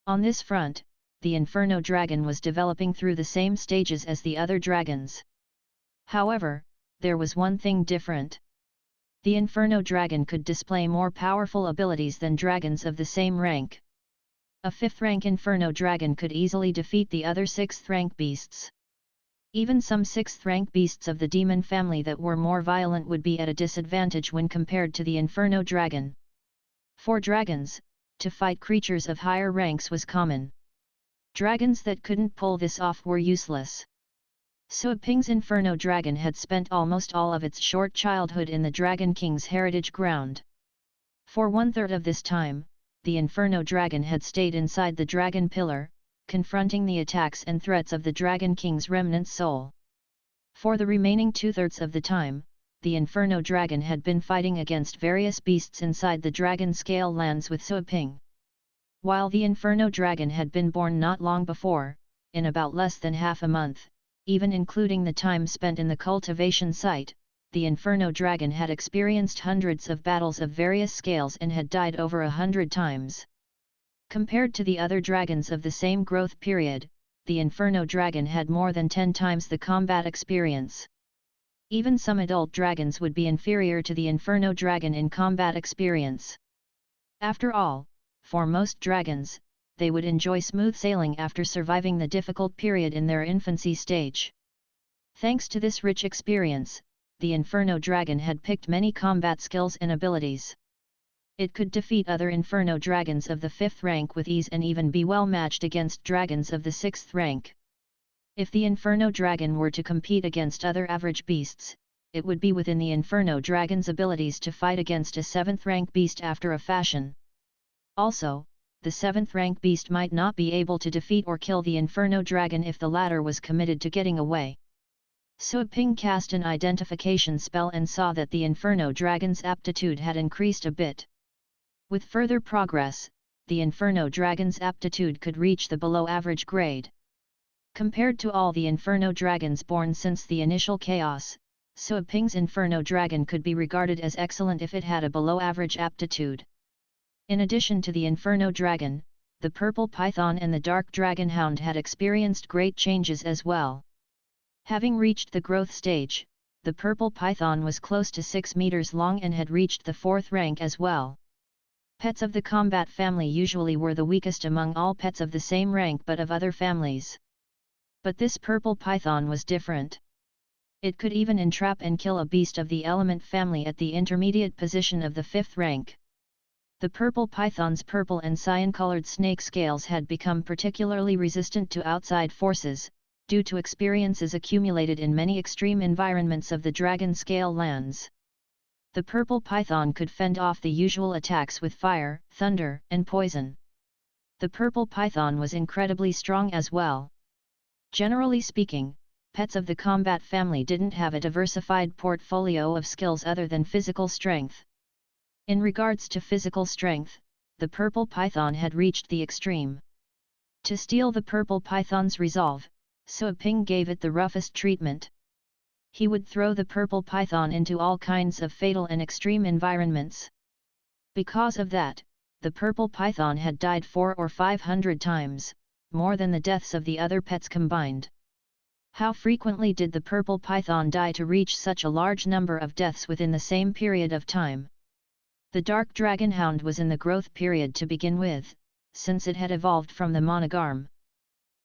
On this front, the Inferno Dragon was developing through the same stages as the other dragons. However, there was one thing different. The Inferno Dragon could display more powerful abilities than dragons of the same rank. A 5th rank Inferno Dragon could easily defeat the other 6th rank beasts. Even some 6th rank beasts of the demon family that were more violent would be at a disadvantage when compared to the Inferno Dragon. For dragons, to fight creatures of higher ranks was common. Dragons that couldn't pull this off were useless. Sui Ping's Inferno Dragon had spent almost all of its short childhood in the Dragon King's heritage ground. For 1/3 of this time, the Inferno Dragon had stayed inside the Dragon Pillar, confronting the attacks and threats of the Dragon King's remnant soul. For the remaining 2/3 of the time, the Inferno Dragon had been fighting against various beasts inside the Dragon Scale lands with Sui Ping. While the Inferno Dragon had been born not long before, in about less than half a month, even including the time spent in the cultivation site, the Inferno Dragon had experienced hundreds of battles of various scales and had died over 100 times. Compared to the other dragons of the same growth period, the Inferno Dragon had more than 10 times the combat experience. Even some adult dragons would be inferior to the Inferno Dragon in combat experience. After all, for most dragons, they would enjoy smooth sailing after surviving the difficult period in their infancy stage. Thanks to this rich experience, the Inferno Dragon had picked many combat skills and abilities. It could defeat other Inferno Dragons of the 5th rank with ease and even be well matched against dragons of the 6th rank. If the Inferno Dragon were to compete against other average beasts, it would be within the Inferno Dragon's abilities to fight against a 7th rank beast after a fashion. Also, the 7th rank beast might not be able to defeat or kill the Inferno Dragon if the latter was committed to getting away. Sui Ping cast an identification spell and saw that the Inferno Dragon's aptitude had increased a bit. With further progress, the Inferno Dragon's aptitude could reach the below-average grade. Compared to all the Inferno Dragons born since the initial chaos, Sui Ping's Inferno Dragon could be regarded as excellent if it had a below-average aptitude. In addition to the Inferno Dragon, the Purple Python and the Dark Dragon Hound had experienced great changes as well. Having reached the growth stage, the Purple Python was close to 6 meters long and had reached the 4th rank as well. Pets of the combat family usually were the weakest among all pets of the same rank but of other families. But this Purple Python was different. It could even entrap and kill a beast of the element family at the intermediate position of the 5th rank. The Purple Python's purple and cyan-colored snake scales had become particularly resistant to outside forces, due to experiences accumulated in many extreme environments of the Dragon Scale lands. The Purple Python could fend off the usual attacks with fire, thunder, and poison. The Purple Python was incredibly strong as well. Generally speaking, pets of the combat family didn't have a diversified portfolio of skills other than physical strength. In regards to physical strength, the Purple Python had reached the extreme. To steal the Purple Python's resolve, Sui Ping gave it the roughest treatment. He would throw the Purple Python into all kinds of fatal and extreme environments. Because of that, the Purple Python had died 400 or 500 times, more than the deaths of the other pets combined. How frequently did the Purple Python die to reach such a large number of deaths within the same period of time? The Dark Dragon Hound was in the growth period to begin with, since it had evolved from the monogarm.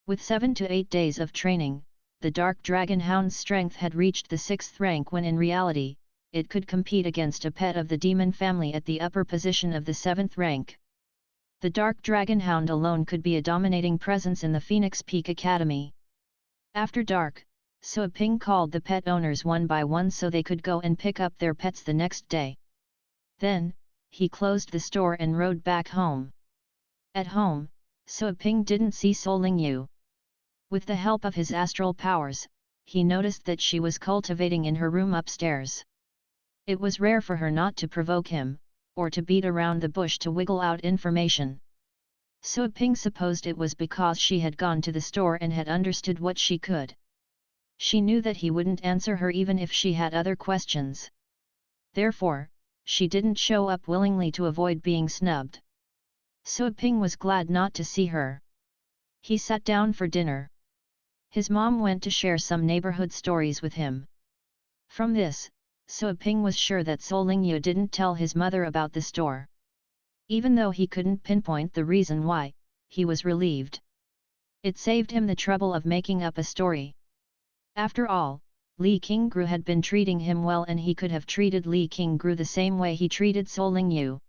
With 7 to 8 days of training, the Dark Dragon Hound's strength had reached the 6th rank when in reality, it could compete against a pet of the demon family at the upper position of the 7th rank. The Dark Dragon Hound alone could be a dominating presence in the Phoenix Peak Academy. After dark, Sui Ping called the pet owners one by one so they could go and pick up their pets the next day. Then, he closed the store and rode back home. At home, Sui Ping didn't see Solingyu. With the help of his astral powers, he noticed that she was cultivating in her room upstairs. It was rare for her not to provoke him, or to beat around the bush to wiggle out information. Sui Ping supposed it was because she had gone to the store and had understood what she could. She knew that he wouldn't answer her even if she had other questions. Therefore, she didn't show up willingly to avoid being snubbed. Suo Ping was glad not to see her. He sat down for dinner. His mom went to share some neighborhood stories with him. From this, Suo Ping was sure that Solingyu didn't tell his mother about the store. Even though he couldn't pinpoint the reason why, he was relieved. It saved him the trouble of making up a story. After all, Li Qingru had been treating him well and he could have treated Li Qingru the same way he treated Solingyu.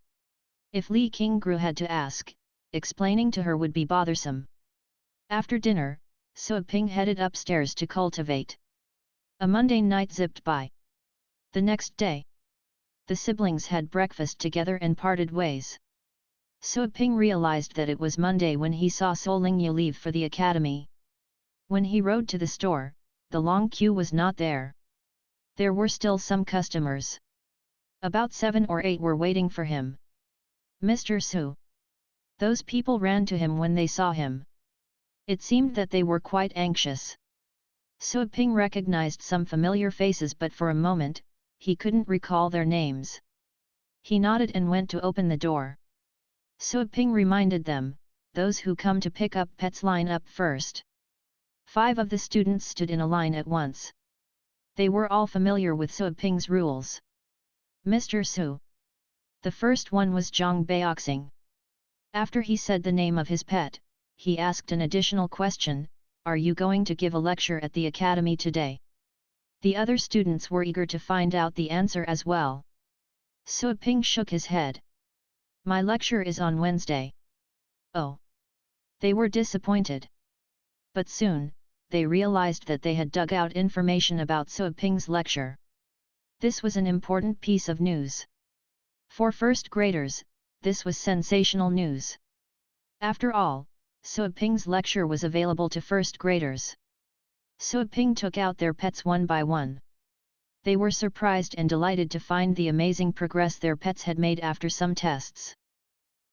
If Li Qingru had to ask, explaining to her would be bothersome. After dinner, Suo Ping headed upstairs to cultivate. A mundane night zipped by. The next day, the siblings had breakfast together and parted ways. Suo Ping realized that it was Monday when he saw Solingyu leave for the academy. When he rode to the store, the long queue was not there. There were still some customers. About 7 or 8 were waiting for him. Mr. Su. Those people ran to him when they saw him. It seemed that they were quite anxious. Suo Ping recognized some familiar faces, but for a moment, he couldn't recall their names. He nodded and went to open the door. Suo Ping reminded them, those who come to pick up pets line up first. 5 of the students stood in a line at once. They were all familiar with Suo Ping's rules. Mr. Su. The first one was Zhang Baoxing. After he said the name of his pet, he asked an additional question, "Are you going to give a lecture at the academy today?" The other students were eager to find out the answer as well. Suo Ping shook his head. "My lecture is on Wednesday." Oh! They were disappointed. But soon, they realized that they had dug out information about Suo Ping's lecture. This was an important piece of news. For first graders, this was sensational news. After all, Suo Ping's lecture was available to first graders. Suo Ping took out their pets one by one. They were surprised and delighted to find the amazing progress their pets had made after some tests.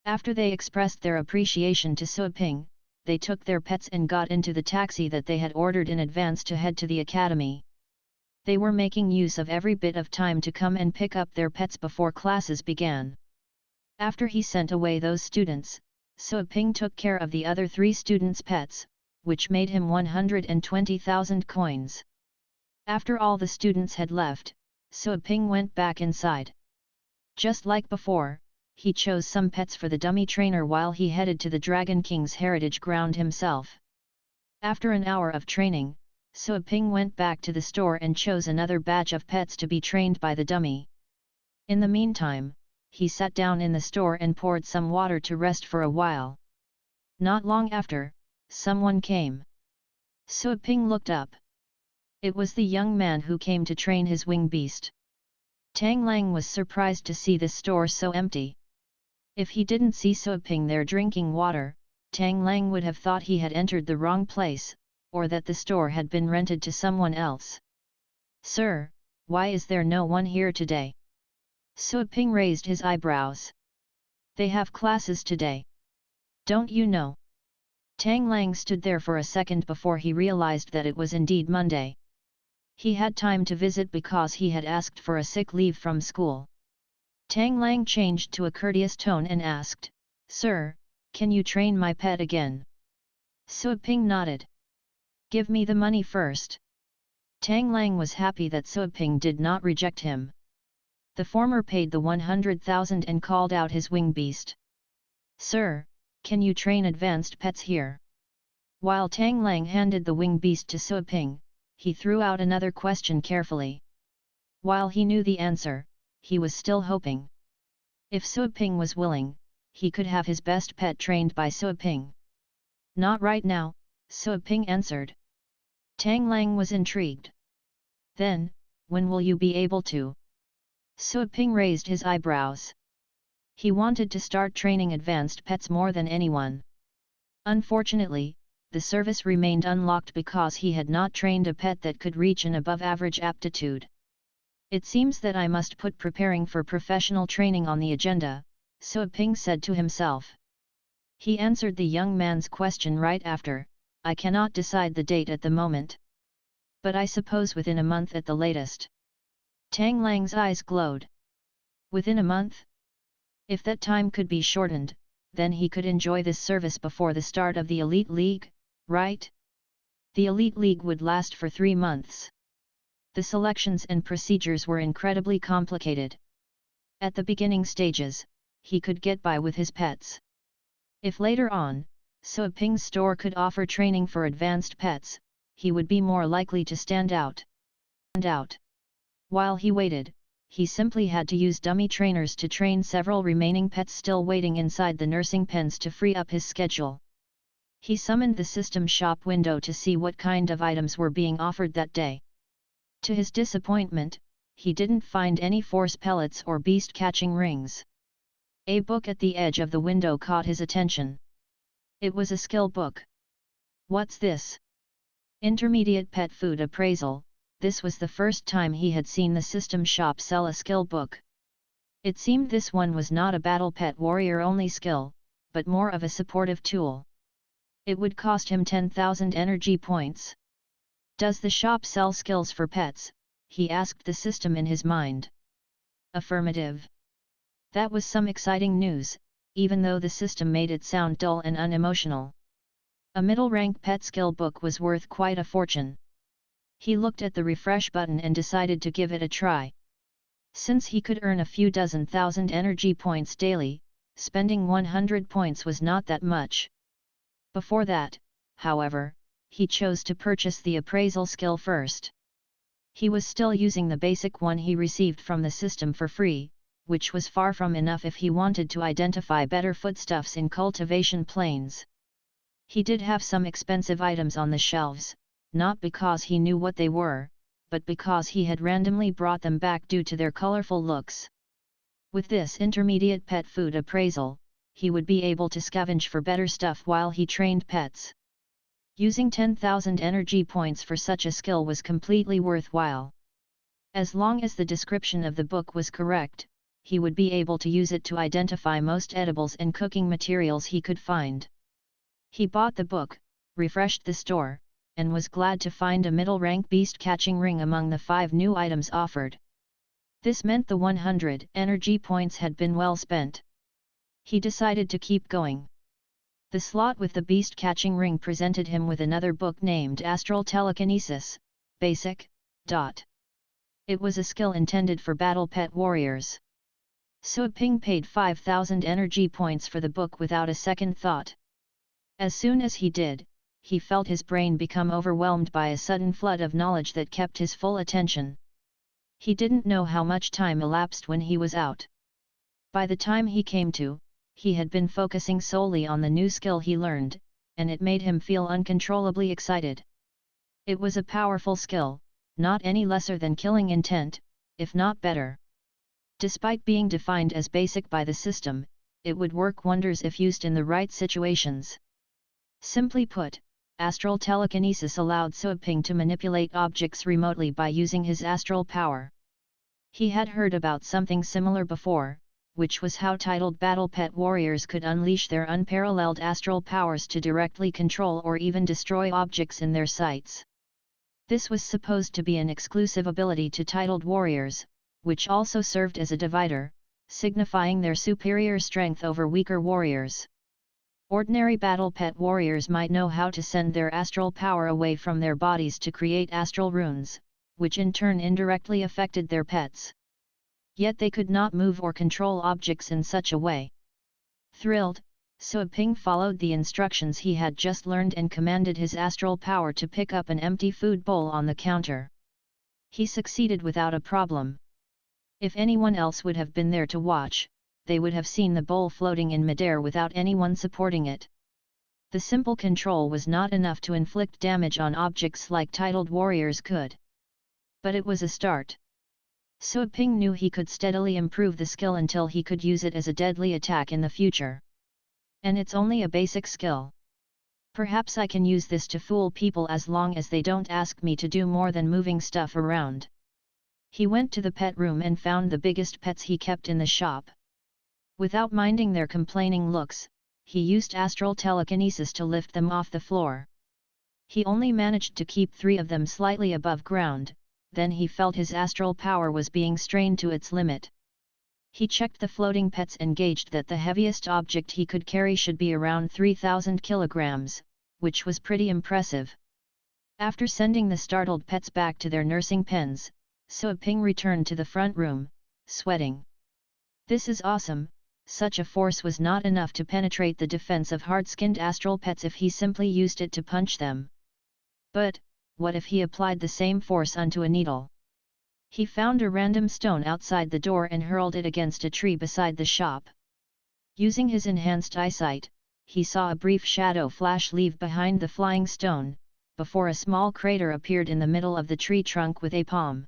After they expressed their appreciation to Suo Ping, they took their pets and got into the taxi that they had ordered in advance to head to the academy. They were making use of every bit of time to come and pick up their pets before classes began. After he sent away those students, Suo Ping took care of the other 3 students' pets, which made him 120,000 coins. After all the students had left, Suo Ping went back inside. Just like before, he chose some pets for the dummy trainer while he headed to the Dragon King's heritage ground himself. After an hour of training, Suo Ping went back to the store and chose another batch of pets to be trained by the dummy. In the meantime, he sat down in the store and poured some water to rest for a while. Not long after, someone came. Suo Ping looked up. It was the young man who came to train his wing beast. Tang Lang was surprised to see the store so empty. If he didn't see Suo Ping there drinking water, Tang Lang would have thought he had entered the wrong place, or that the store had been rented to someone else. "Sir, why is there no one here today?" Suo Ping raised his eyebrows. "They have classes today. Don't you know?" Tang Lang stood there for a second before he realized that it was indeed Monday. He had time to visit because he had asked for a sick leave from school. Tang Lang changed to a courteous tone and asked, "Sir, can you train my pet again?" Suo Ping nodded. "Give me the money first." Tang Lang was happy that Suo Ping did not reject him. The former paid the 100,000 and called out his wing beast. "Sir, can you train advanced pets here?" While Tang Lang handed the wing beast to Suo Ping, he threw out another question carefully. While he knew the answer, he was still hoping. If Suo Ping was willing, he could have his best pet trained by Suo Ping. "Not right now," Suo Ping answered. Tang Lang was intrigued. "Then, when will you be able to?" Suo Ping raised his eyebrows. He wanted to start training advanced pets more than anyone. Unfortunately, the service remained unlocked because he had not trained a pet that could reach an above-average aptitude. "It seems that I must put preparing for professional training on the agenda," Suo Ping said to himself. He answered the young man's question right after, "I cannot decide the date at the moment. But I suppose within a month at the latest." Tang Lang's eyes glowed. "Within a month? If that time could be shortened, then he could enjoy this service before the start of the Elite League, right? The Elite League would last for 3 months. The selections and procedures were incredibly complicated. At the beginning stages, he could get by with his pets. If later on, Ping's store could offer training for advanced pets, he would be more likely to stand out. While he waited, he simply had to use dummy trainers to train several remaining pets still waiting inside the nursing pens to free up his schedule. He summoned the system shop window to see what kind of items were being offered that day. To his disappointment, he didn't find any force pellets or beast-catching rings. A book at the edge of the window caught his attention. It was a skill book. What's this? Intermediate Pet Food Appraisal. This was the first time he had seen the system shop sell a skill book. It seemed this one was not a battle pet warrior only skill, but more of a supportive tool. It would cost him 10,000 energy points. Does the shop sell skills for pets? He asked the system in his mind. Affirmative. That was some exciting news, even though the system made it sound dull and unemotional. A middle-rank pet skill book was worth quite a fortune. He looked at the refresh button and decided to give it a try. Since he could earn a few dozen thousand energy points daily, spending 100 points was not that much. Before that, however, he chose to purchase the appraisal skill first. He was still using the basic one he received from the system for free, which was far from enough if he wanted to identify better foodstuffs in cultivation plains. He did have some expensive items on the shelves, not because he knew what they were, but because he had randomly brought them back due to their colorful looks. With this intermediate pet food appraisal, he would be able to scavenge for better stuff while he trained pets. Using 10,000 energy points for such a skill was completely worthwhile. As long as the description of the book was correct, he would be able to use it to identify most edibles and cooking materials he could find. He bought the book, refreshed the store, and was glad to find a middle-rank beast-catching ring among the 5 new items offered. This meant the 100 energy points had been well spent. He decided to keep going. The slot with the beast-catching ring presented him with another book named Astral Telekinesis, Basic. It was a skill intended for battle pet warriors. Ping paid 5,000 energy points for the book without a second thought. As soon as he did, he felt his brain become overwhelmed by a sudden flood of knowledge that kept his full attention. He didn't know how much time elapsed when he was out. By the time he came to, he had been focusing solely on the new skill he learned, and it made him feel uncontrollably excited. It was a powerful skill, not any lesser than Killing Intent, if not better. Despite being defined as basic by the system, it would work wonders if used in the right situations. Simply put, astral telekinesis allowed Ping to manipulate objects remotely by using his astral power. He had heard about something similar before, which was how titled battle pet warriors could unleash their unparalleled astral powers to directly control or even destroy objects in their sights. This was supposed to be an exclusive ability to titled warriors, which also served as a divider, signifying their superior strength over weaker warriors. Ordinary battle pet warriors might know how to send their astral power away from their bodies to create astral runes, which in turn indirectly affected their pets. Yet they could not move or control objects in such a way. Thrilled, Ping followed the instructions he had just learned and commanded his astral power to pick up an empty food bowl on the counter. He succeeded without a problem. If anyone else would have been there to watch, they would have seen the bowl floating in midair without anyone supporting it. The simple control was not enough to inflict damage on objects like titled warriors could. But it was a start. Ping knew he could steadily improve the skill until he could use it as a deadly attack in the future. And it's only a basic skill. Perhaps I can use this to fool people as long as they don't ask me to do more than moving stuff around. He went to the pet room and found the biggest pets he kept in the shop. Without minding their complaining looks, he used astral telekinesis to lift them off the floor. He only managed to keep 3 of them slightly above ground, then he felt his astral power was being strained to its limit. He checked the floating pets and gauged that the heaviest object he could carry should be around 3,000 kilograms, which was pretty impressive. After sending the startled pets back to their nursing pens, Suaping returned to the front room, sweating. This is awesome. Such a force was not enough to penetrate the defense of hard-skinned astral pets if he simply used it to punch them. But, what if he applied the same force unto a needle? He found a random stone outside the door and hurled it against a tree beside the shop. Using his enhanced eyesight, he saw a brief shadow flash leave behind the flying stone, before a small crater appeared in the middle of the tree trunk with a palm.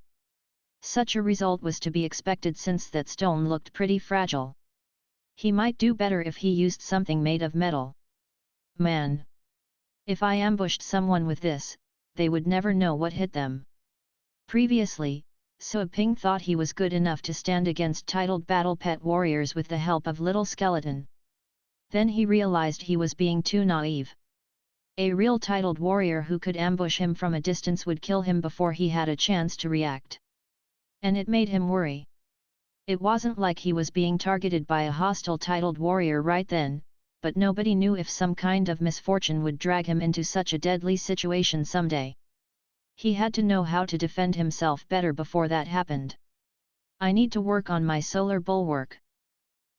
Such a result was to be expected since that stone looked pretty fragile. He might do better if he used something made of metal. Man! If I ambushed someone with this, they would never know what hit them. Previously, Suaping thought he was good enough to stand against titled battle pet warriors with the help of little skeleton. Then he realized he was being too naive. A real titled warrior who could ambush him from a distance would kill him before he had a chance to react. And it made him worry. It wasn't like he was being targeted by a hostile titled warrior right then, but nobody knew if some kind of misfortune would drag him into such a deadly situation someday. He had to know how to defend himself better before that happened. I need to work on my solar bulwark.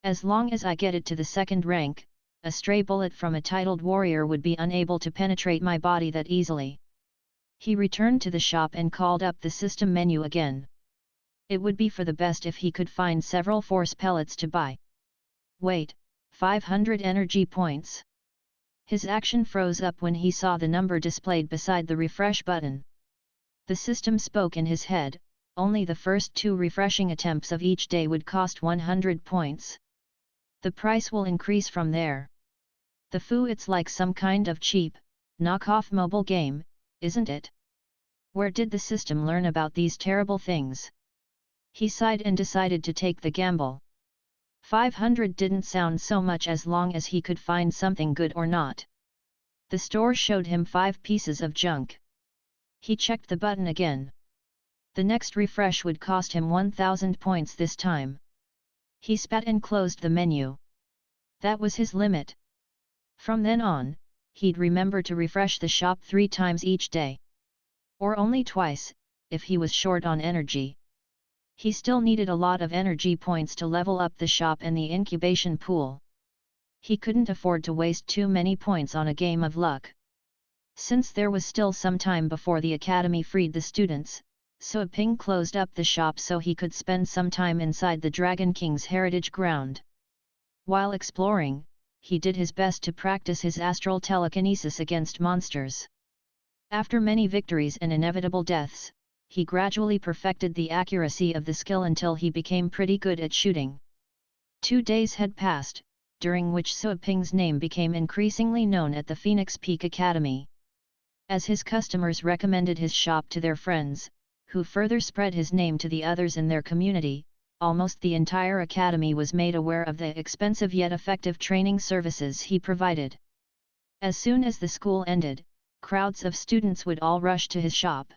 As long as I get it to the second rank, a stray bullet from a titled warrior would be unable to penetrate my body that easily. He returned to the shop and called up the system menu again. It would be for the best if he could find several force pellets to buy. Wait, 500 energy points. His action froze up when he saw the number displayed beside the refresh button. The system spoke in his head, only the first 2 refreshing attempts of each day would cost 100 points. The price will increase from there. The foo, it's like some kind of cheap, knockoff mobile game, isn't it? Where did the system learn about these terrible things? He sighed and decided to take the gamble. 500 didn't sound so much as long as he could find something good or not. The store showed him 5 pieces of junk. He checked the button again. The next refresh would cost him 1000 points this time. He spat and closed the menu. That was his limit. From then on, he'd remember to refresh the shop 3 times each day. Or only twice, if he was short on energy. He still needed a lot of energy points to level up the shop and the incubation pool. He couldn't afford to waste too many points on a game of luck. Since there was still some time before the academy freed the students, Suaping closed up the shop so he could spend some time inside the Dragon King's heritage ground. While exploring, he did his best to practice his astral telekinesis against monsters. After many victories and inevitable deaths, he gradually perfected the accuracy of the skill until he became pretty good at shooting. 2 days had passed, during which Suaping's name became increasingly known at the Phoenix Peak Academy. As his customers recommended his shop to their friends, who further spread his name to the others in their community, almost the entire academy was made aware of the expensive yet effective training services he provided. As soon as the school ended, crowds of students would all rush to his shop.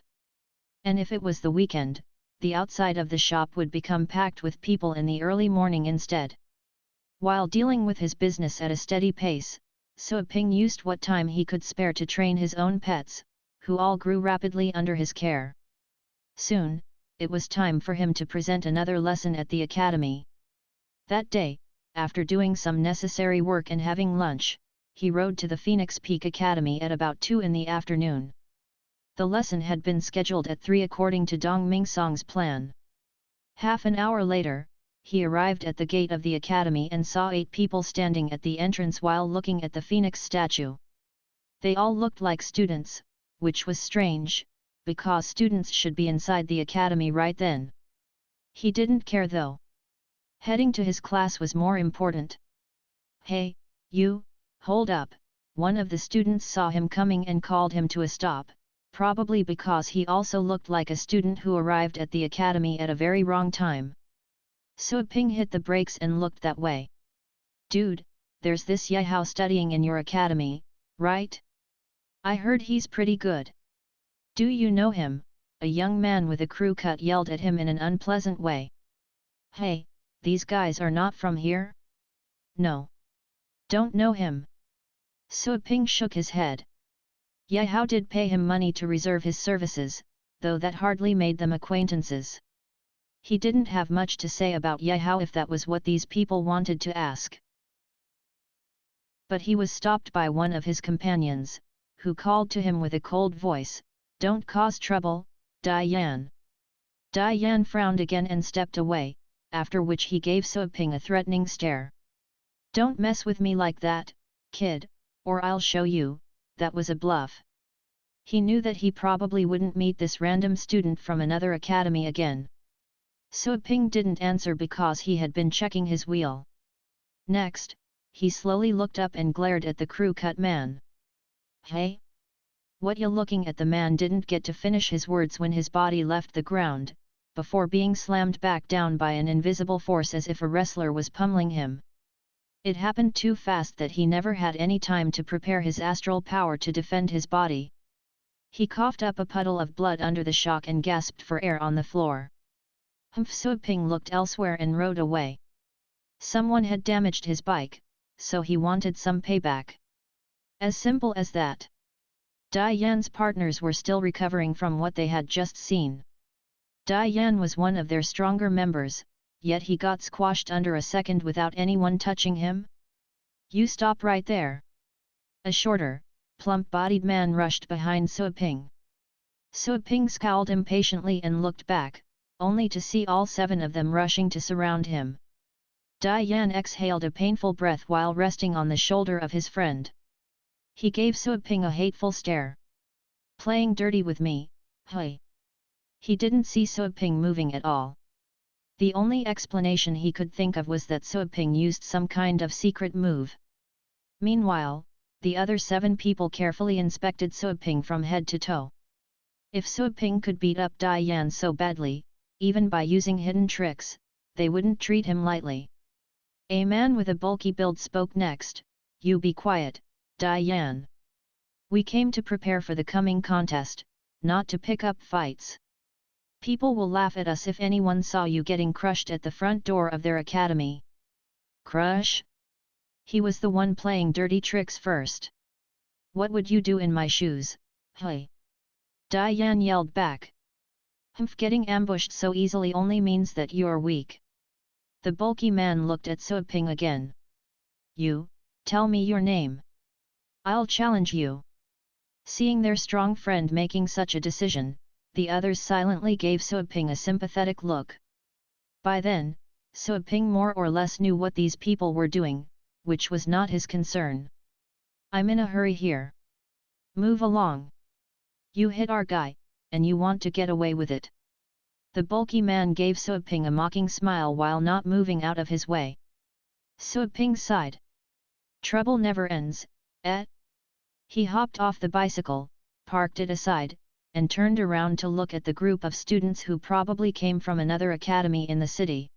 And if it was the weekend, the outside of the shop would become packed with people in the early morning instead. While dealing with his business at a steady pace, Suaping used what time he could spare to train his own pets, who all grew rapidly under his care. Soon, it was time for him to present another lesson at the academy. That day, after doing some necessary work and having lunch, he rode to the Phoenix Peak Academy at about 2 in the afternoon. The lesson had been scheduled at 3 according to Dong Mingsong's plan. Half an hour later, he arrived at the gate of the academy and saw 8 people standing at the entrance while looking at the phoenix statue. They all looked like students, which was strange, because students should be inside the academy right then. He didn't care though. Heading to his class was more important. "Hey, you, hold up," one of the students saw him coming and called him to a stop, probably because he also looked like a student who arrived at the academy at a very wrong time. Suaping hit the brakes and looked that way. "Dude, there's this Yehao studying in your academy, right? I heard he's pretty good. Do you know him?" a young man with a crew cut yelled at him in an unpleasant way. "Hey, these guys are not from here? No. Don't know him. Suaping shook his head. Ye Hao did pay him money to reserve his services, though that hardly made them acquaintances. He didn't have much to say about Ye Hao if that was what these people wanted to ask. But he was stopped by one of his companions, who called to him with a cold voice, "Don't cause trouble, Dai Yan." Dai Yan frowned again and stepped away, after which he gave Suaping a threatening stare. "Don't mess with me like that, kid, or I'll show you," that was a bluff. He knew that he probably wouldn't meet this random student from another academy again. Suaping didn't answer because he had been checking his wheel. Next, he slowly looked up and glared at the crew-cut man. "Hey? What ya looking at?" The man didn't get to finish his words when his body left the ground, before being slammed back down by an invisible force as if a wrestler was pummeling him. It happened too fast that he never had any time to prepare his astral power to defend his body. He coughed up a puddle of blood under the shock and gasped for air on the floor. Suaping looked elsewhere and rode away. Someone had damaged his bike, so he wanted some payback. As simple as that. Dai Yan's partners were still recovering from what they had just seen. Dai Yan was one of their stronger members, yet he got squashed under a second without anyone touching him. "You stop right there!" A shorter, plump-bodied man rushed behind Suaping. Suaping scowled impatiently and looked back, only to see all 7 of them rushing to surround him. Dai Yan exhaled a painful breath while resting on the shoulder of his friend. He gave Suaping a hateful stare. "Playing dirty with me, hey?" He didn't see Suaping moving at all. The only explanation he could think of was that Suaping used some kind of secret move. Meanwhile, the other 7 people carefully inspected Suaping from head to toe. If Suaping could beat up Dai Yan so badly, even by using hidden tricks, they wouldn't treat him lightly. A man with a bulky build spoke next. "You be quiet, Dai Yan. We came to prepare for the coming contest, not to pick up fights. People will laugh at us if anyone saw you getting crushed at the front door of their academy." Crush? He was the one playing dirty tricks first. "What would you do in my shoes, hey?" Dai Yan yelled back. Getting ambushed so easily only means that you're weak." The bulky man looked at Suaping again. "You, tell me your name. I'll challenge you." Seeing their strong friend making such a decision, the others silently gave Suaping a sympathetic look. By then, Suaping more or less knew what these people were doing, which was not his concern. "I'm in a hurry here. Move along. You hit our guy, and you want to get away with it." The bulky man gave Suaping a mocking smile while not moving out of his way. Suaping sighed. "Trouble never ends, eh?" He hopped off the bicycle, parked it aside, and turned around to look at the group of students who probably came from another academy in the city.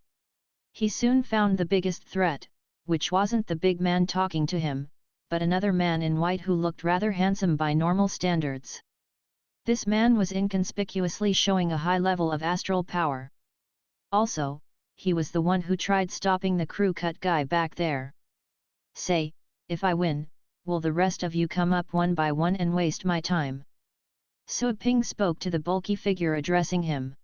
He soon found the biggest threat, which wasn't the big man talking to him, but another man in white who looked rather handsome by normal standards. This man was inconspicuously showing a high level of astral power. Also, he was the one who tried stopping the crew-cut guy back there. "Say, if I win, will the rest of you come up one by one and waste my time?" Suaping spoke to the bulky figure addressing him.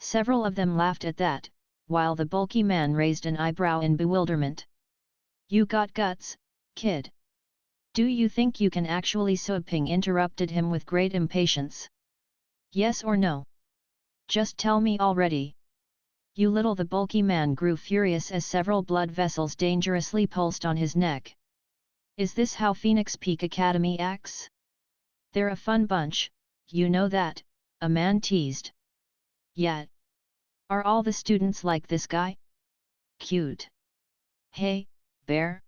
Several of them laughed at that, while the bulky man raised an eyebrow in bewilderment. "You got guts, kid. Do you think you can actually?" Suaping interrupted him with great impatience. "Yes or no? Just tell me already." "You little!" The bulky man grew furious as several blood vessels dangerously pulsed on his neck. "Is this how Phoenix Peak Academy acts? They're a fun bunch, you know that," a man teased. "Yeah. Are all the students like this guy? Cute. Hey, bear.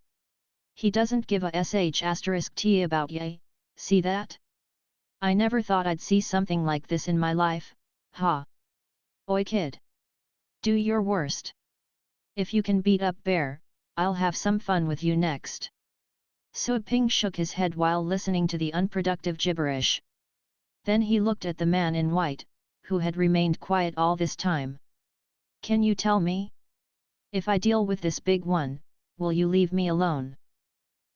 He doesn't give a sh*t about yay, see that? I never thought I'd see something like this in my life, ha! Oi kid! Do your worst. If you can beat up Bear, I'll have some fun with you next." Suaping shook his head while listening to the unproductive gibberish. Then he looked at the man in white, who had remained quiet all this time. "Can you tell me? If I deal with this big one, will you leave me alone?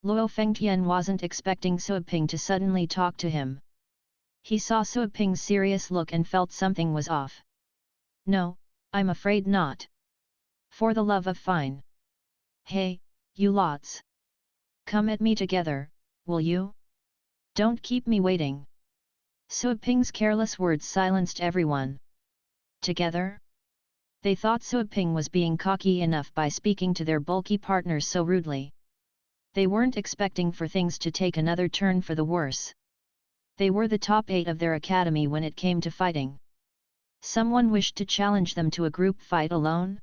Luo Fengtian wasn't expecting Suoping to suddenly talk to him. He saw Suoping's serious look and felt something was off. No, I'm afraid not. For the love of fine. Hey, you lots. Come at me together, will you? Don't keep me waiting. Suoping's careless words silenced everyone. Together? They thought Suoping was being cocky enough by speaking to their bulky partners so rudely. They weren't expecting for things to take another turn for the worse. They were the top 8 of their academy when it came to fighting. Someone wished to challenge them to a group fight alone?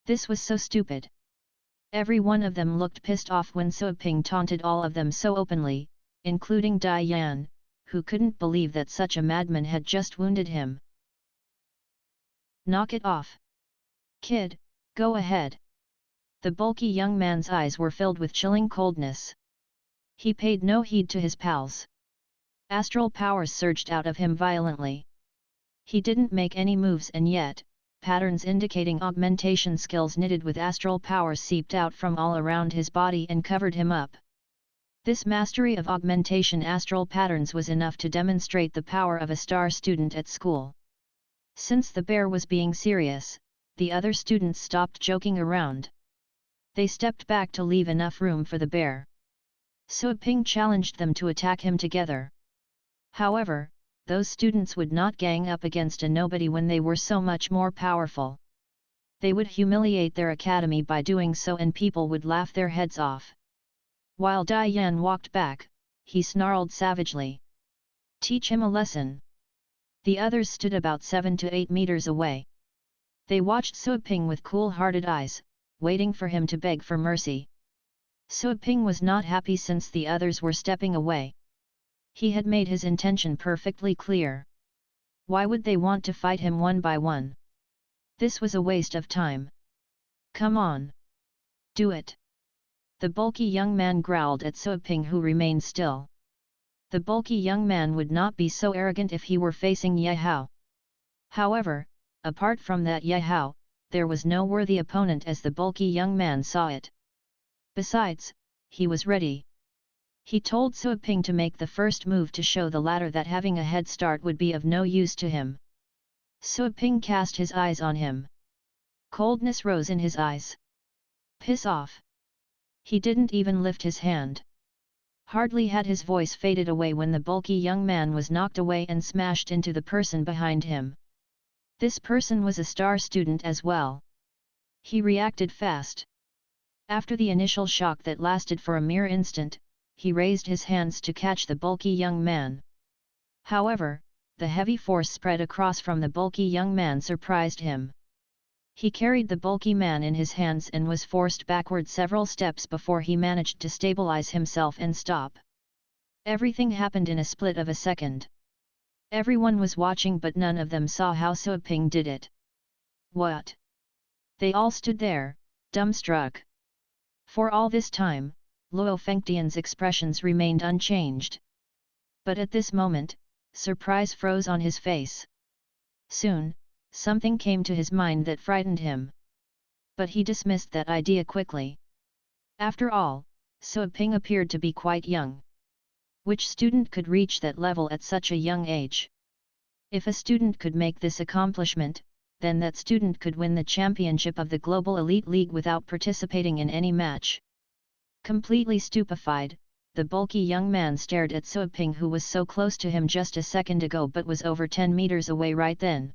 This was so stupid. Every one of them looked pissed off when Suoping taunted all of them so openly, including Dai Yan, who couldn't believe that such a madman had just wounded him. Knock it off. Kid, go ahead. The bulky young man's eyes were filled with chilling coldness. He paid no heed to his pals. Astral powers surged out of him violently. He didn't make any moves, and yet, patterns indicating augmentation skills knitted with astral powers seeped out from all around his body and covered him up. This mastery of augmentation astral patterns was enough to demonstrate the power of a star student at school. Since the bear was being serious, the other students stopped joking around. They stepped back to leave enough room for the bear. Suoping challenged them to attack him together. However, those students would not gang up against a nobody when they were so much more powerful. They would humiliate their academy by doing so, and people would laugh their heads off. While Dai Yan walked back, he snarled savagely. Teach him a lesson. The others stood about 7 to 8 meters away. They watched Suoping with cool-hearted eyes, waiting for him to beg for mercy. Suoping was not happy since the others were stepping away. He had made his intention perfectly clear. Why would they want to fight him one by one? This was a waste of time. Come on. Do it. The bulky young man growled at Suoping, who remained still. The bulky young man would not be so arrogant if he were facing Ye Hao. However, apart from that Ye Hao, there was no worthy opponent as the bulky young man saw it. Besides, he was ready. He told Suoping to make the first move to show the latter that having a head start would be of no use to him. Suoping cast his eyes on him. Coldness rose in his eyes. Piss off. He didn't even lift his hand. Hardly had his voice faded away when the bulky young man was knocked away and smashed into the person behind him. This person was a star student as well. He reacted fast. After the initial shock that lasted for a mere instant, he raised his hands to catch the bulky young man. However, the heavy force spread across from the bulky young man surprised him. He carried the bulky man in his hands and was forced backward several steps before he managed to stabilize himself and stop. Everything happened in a split of a second. Everyone was watching, but none of them saw how Suoping did it. What? They all stood there, dumbstruck. For all this time, Luo Fengtian's expressions remained unchanged. But at this moment, surprise froze on his face. Soon, something came to his mind that frightened him. But he dismissed that idea quickly. After all, Suoping appeared to be quite young. Which student could reach that level at such a young age? If a student could make this accomplishment, then that student could win the championship of the Global Elite League without participating in any match. Completely stupefied, the bulky young man stared at Suoping, who was so close to him just a second ago but was over 10 meters away right then.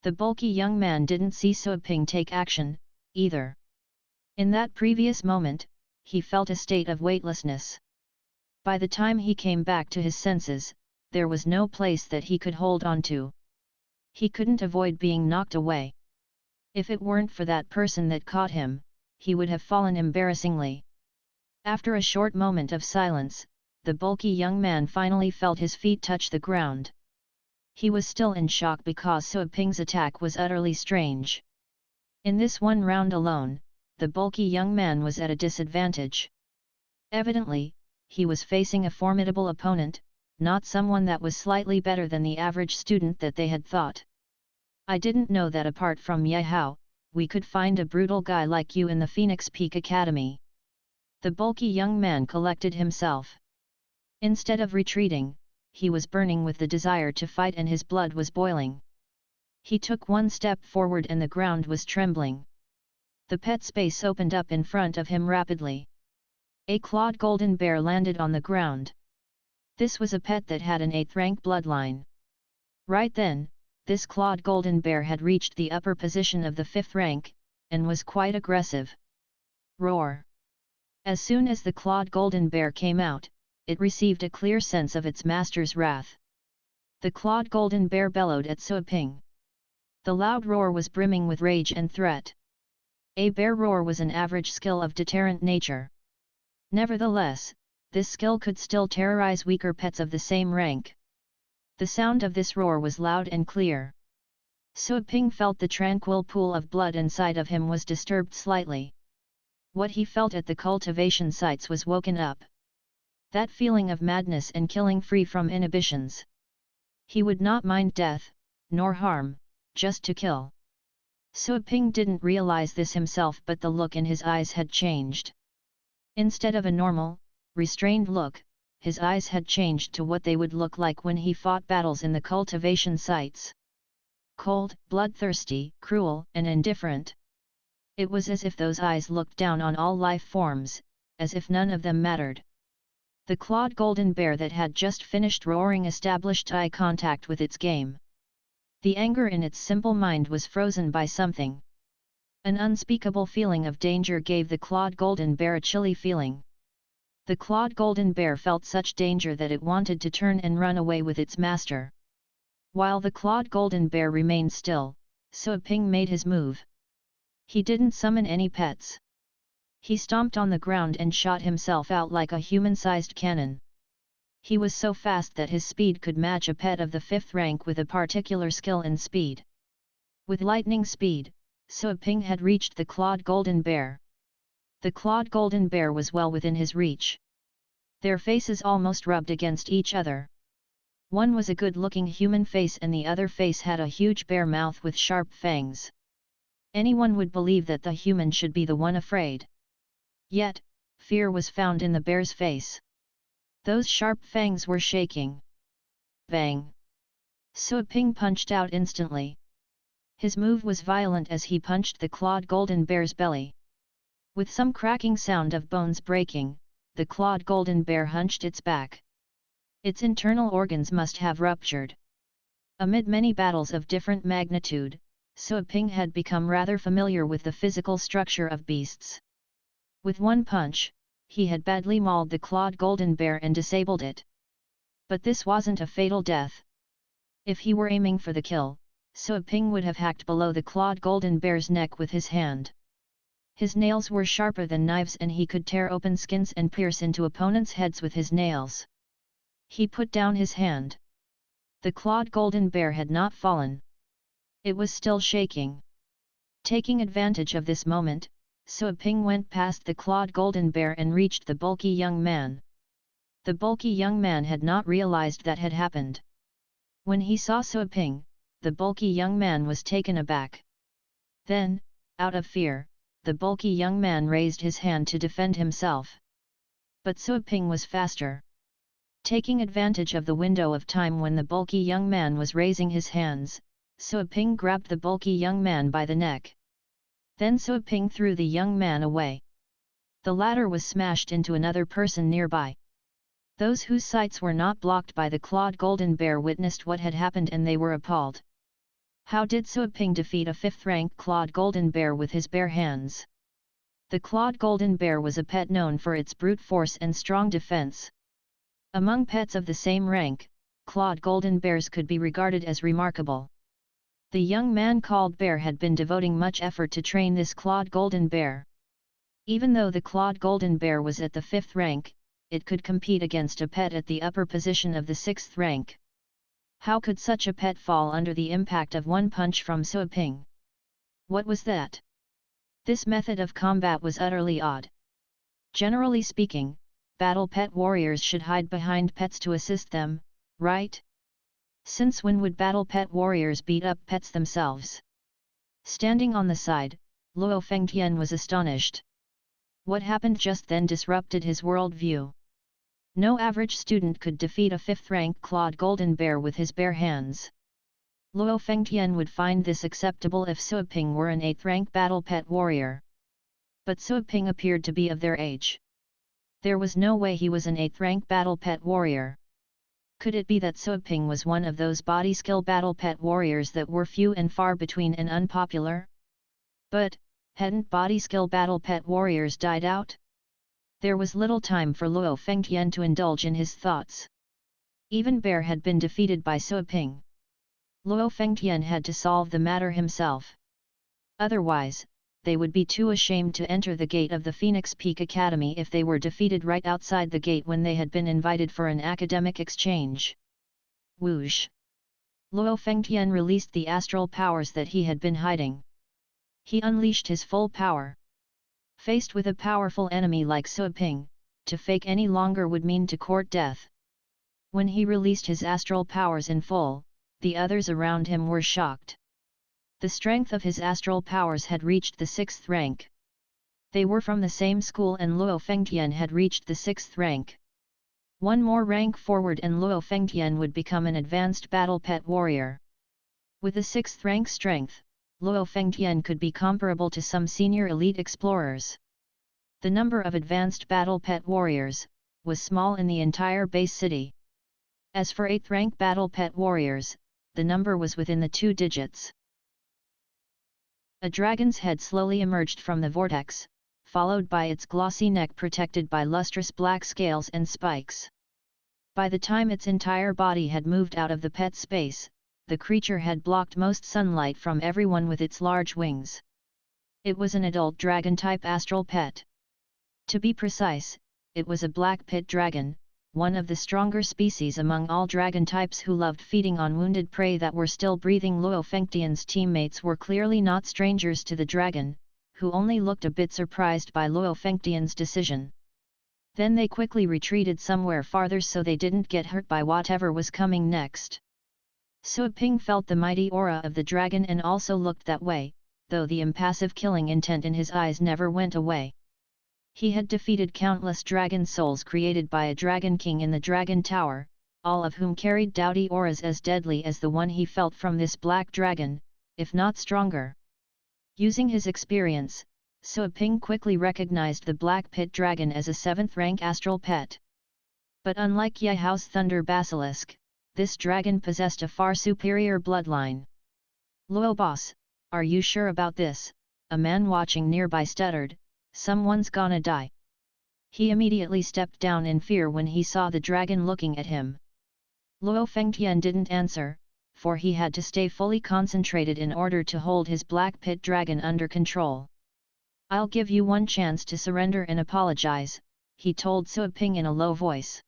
The bulky young man didn't see Suoping take action, either. In that previous moment, he felt a state of weightlessness. By the time he came back to his senses, there was no place that he could hold on to. He couldn't avoid being knocked away. If it weren't for that person that caught him, he would have fallen embarrassingly. After a short moment of silence, the bulky young man finally felt his feet touch the ground. He was still in shock because Suoping's attack was utterly strange. In this one round alone, the bulky young man was at a disadvantage. Evidently, he was facing a formidable opponent, not someone that was slightly better than the average student that they had thought. I didn't know that apart from Ye Hao, we could find a brutal guy like you in the Phoenix Peak Academy." The bulky young man collected himself. Instead of retreating, he was burning with the desire to fight and his blood was boiling. He took one step forward and the ground was trembling. The pet space opened up in front of him rapidly. A clawed golden bear landed on the ground. This was a pet that had an 8th rank bloodline. Right then, this clawed golden bear had reached the upper position of the 5th rank, and was quite aggressive. Roar! As soon as the clawed golden bear came out, it received a clear sense of its master's wrath. The clawed golden bear bellowed at Suaping. The loud roar was brimming with rage and threat. A bear roar was an average skill of deterrent nature. Nevertheless, this skill could still terrorize weaker pets of the same rank. The sound of this roar was loud and clear. Suaping felt the tranquil pool of blood inside of him was disturbed slightly. What he felt at the cultivation sites was woken up. That feeling of madness and killing free from inhibitions. He would not mind death, nor harm, just to kill. Suaping didn't realize this himself, but the look in his eyes had changed. Instead of a normal, restrained look, his eyes had changed to what they would look like when he fought battles in the cultivation sites. Cold, bloodthirsty, cruel, and indifferent. It was as if those eyes looked down on all life forms, as if none of them mattered. The clawed golden bear that had just finished roaring established eye contact with its game. The anger in its simple mind was frozen by something. An unspeakable feeling of danger gave the clawed golden bear a chilly feeling. The clawed golden bear felt such danger that it wanted to turn and run away with its master. While the clawed golden bear remained still, Suaping made his move. He didn't summon any pets. He stomped on the ground and shot himself out like a human-sized cannon. He was so fast that his speed could match a pet of the 5th rank with a particular skill in speed. With lightning speed, Suaping had reached the clawed golden bear. The clawed golden bear was well within his reach. Their faces almost rubbed against each other. One was a good-looking human face and the other face had a huge bear mouth with sharp fangs. Anyone would believe that the human should be the one afraid. Yet, fear was found in the bear's face. Those sharp fangs were shaking. Bang! Suaping punched out instantly. His move was violent as he punched the clawed golden bear's belly. With some cracking sound of bones breaking, the clawed golden bear hunched its back. Its internal organs must have ruptured. Amid many battles of different magnitude, Suaping had become rather familiar with the physical structure of beasts. With one punch, he had badly mauled the clawed golden bear and disabled it. But this wasn't a fatal death. If he were aiming for the kill, Suaping would have hacked below the clawed golden bear's neck with his hand. His nails were sharper than knives and he could tear open skins and pierce into opponents' heads with his nails. He put down his hand. The clawed golden bear had not fallen. It was still shaking. Taking advantage of this moment, Suaping went past the clawed golden bear and reached the bulky young man. The bulky young man had not realized that had happened. When he saw Suaping, the bulky young man was taken aback. Then, out of fear, the bulky young man raised his hand to defend himself. But Suaping was faster. Taking advantage of the window of time when the bulky young man was raising his hands, Suaping grabbed the bulky young man by the neck. Then Suaping threw the young man away. The latter was smashed into another person nearby. Those whose sights were not blocked by the clawed golden bear witnessed what had happened and they were appalled. How did Suaping defeat a 5th rank clawed golden bear with his bare hands? The clawed golden bear was a pet known for its brute force and strong defense. Among pets of the same rank, clawed golden bears could be regarded as remarkable. The young man called Bear had been devoting much effort to train this clawed golden bear. Even though the clawed golden bear was at the 5th rank, it could compete against a pet at the upper position of the 6th rank. How could such a pet fall under the impact of one punch from Suaping? What was that? This method of combat was utterly odd. Generally speaking, battle pet warriors should hide behind pets to assist them, right? Since when would battle pet warriors beat up pets themselves? Standing on the side, Luo Fengtian was astonished. What happened just then disrupted his worldview. No average student could defeat a 5th-rank clawed golden bear with his bare hands. Luo Fengtian would find this acceptable if Suiping were an 8th-rank battle pet warrior. But Suiping appeared to be of their age. There was no way he was an 8th-rank battle pet warrior. Could it be that Suiping was one of those body skill battle pet warriors that were few and far between and unpopular? But, hadn't body skill battle pet warriors died out? There was little time for Luo Fengtian to indulge in his thoughts. Even Bear had been defeated by Suiping. Luo Fengtian had to solve the matter himself. Otherwise, they would be too ashamed to enter the gate of the Phoenix Peak Academy if they were defeated right outside the gate when they had been invited for an academic exchange. Whoosh! Luo Fengtian released the astral powers that he had been hiding. He unleashed his full power. Faced with a powerful enemy like Suiping, to fake any longer would mean to court death. When he released his astral powers in full, the others around him were shocked. The strength of his astral powers had reached the 6th rank. They were from the same school and Luo Fengtian had reached the 6th rank. One more rank forward and Luo Fengtian would become an advanced battle pet warrior. With a 6th rank strength, Luo Fengtian could be comparable to some senior elite explorers. The number of advanced battle pet warriors was small in the entire base city. As for 8th rank battle pet warriors, the number was within the 2 digits. A dragon's head slowly emerged from the vortex, followed by its glossy neck protected by lustrous black scales and spikes. By the time its entire body had moved out of the pet space, the creature had blocked most sunlight from everyone with its large wings. It was an adult dragon-type astral pet. To be precise, it was a black pit dragon, one of the stronger species among all dragon types who loved feeding on wounded prey that were still breathing. Luo Fengtian's teammates were clearly not strangers to the dragon, who only looked a bit surprised by Luo Fengtian's decision. Then they quickly retreated somewhere farther so they didn't get hurt by whatever was coming next. Suiping felt the mighty aura of the dragon and also looked that way, though the impassive killing intent in his eyes never went away. He had defeated countless dragon souls created by a dragon king in the dragon tower, all of whom carried dowdy auras as deadly as the one he felt from this black dragon, if not stronger. Using his experience, Suiping quickly recognized the black pit dragon as a 7th rank astral pet. But unlike Yehao's thunder basilisk, this dragon possessed a far superior bloodline. "Luo boss, are you sure about this?" a man watching nearby stuttered. "Someone's gonna die." He immediately stepped down in fear when he saw the dragon looking at him. Luo Fengtian didn't answer, for he had to stay fully concentrated in order to hold his black pit dragon under control. "I'll give you one chance to surrender and apologize," he told Suiping in a low voice.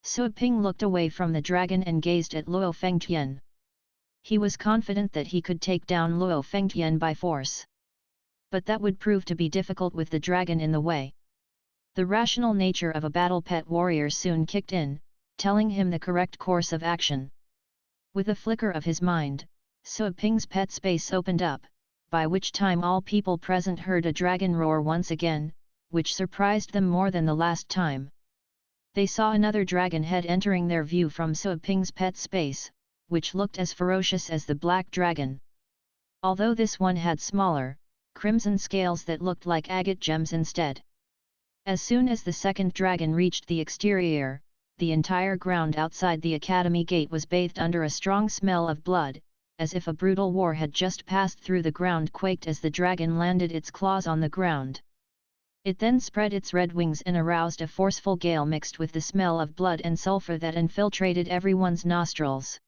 Suiping looked away from the dragon and gazed at Luo Fengtian. He was confident that he could take down Luo Fengtian by force. But that would prove to be difficult with the dragon in the way. The rational nature of a battle pet warrior soon kicked in, telling him the correct course of action. With a flicker of his mind, Suiping's pet space opened up, by which time all people present heard a dragon roar once again, which surprised them more than the last time. They saw another dragon head entering their view from Suiping's pet space, which looked as ferocious as the black dragon. Although this one had smaller, crimson scales that looked like agate gems instead. As soon as the second dragon reached the exterior, the entire ground outside the academy gate was bathed under a strong smell of blood, as if a brutal war had just passed through. The ground quaked as the dragon landed its claws on the ground. It then spread its red wings and aroused a forceful gale mixed with the smell of blood and sulfur that infiltrated everyone's nostrils.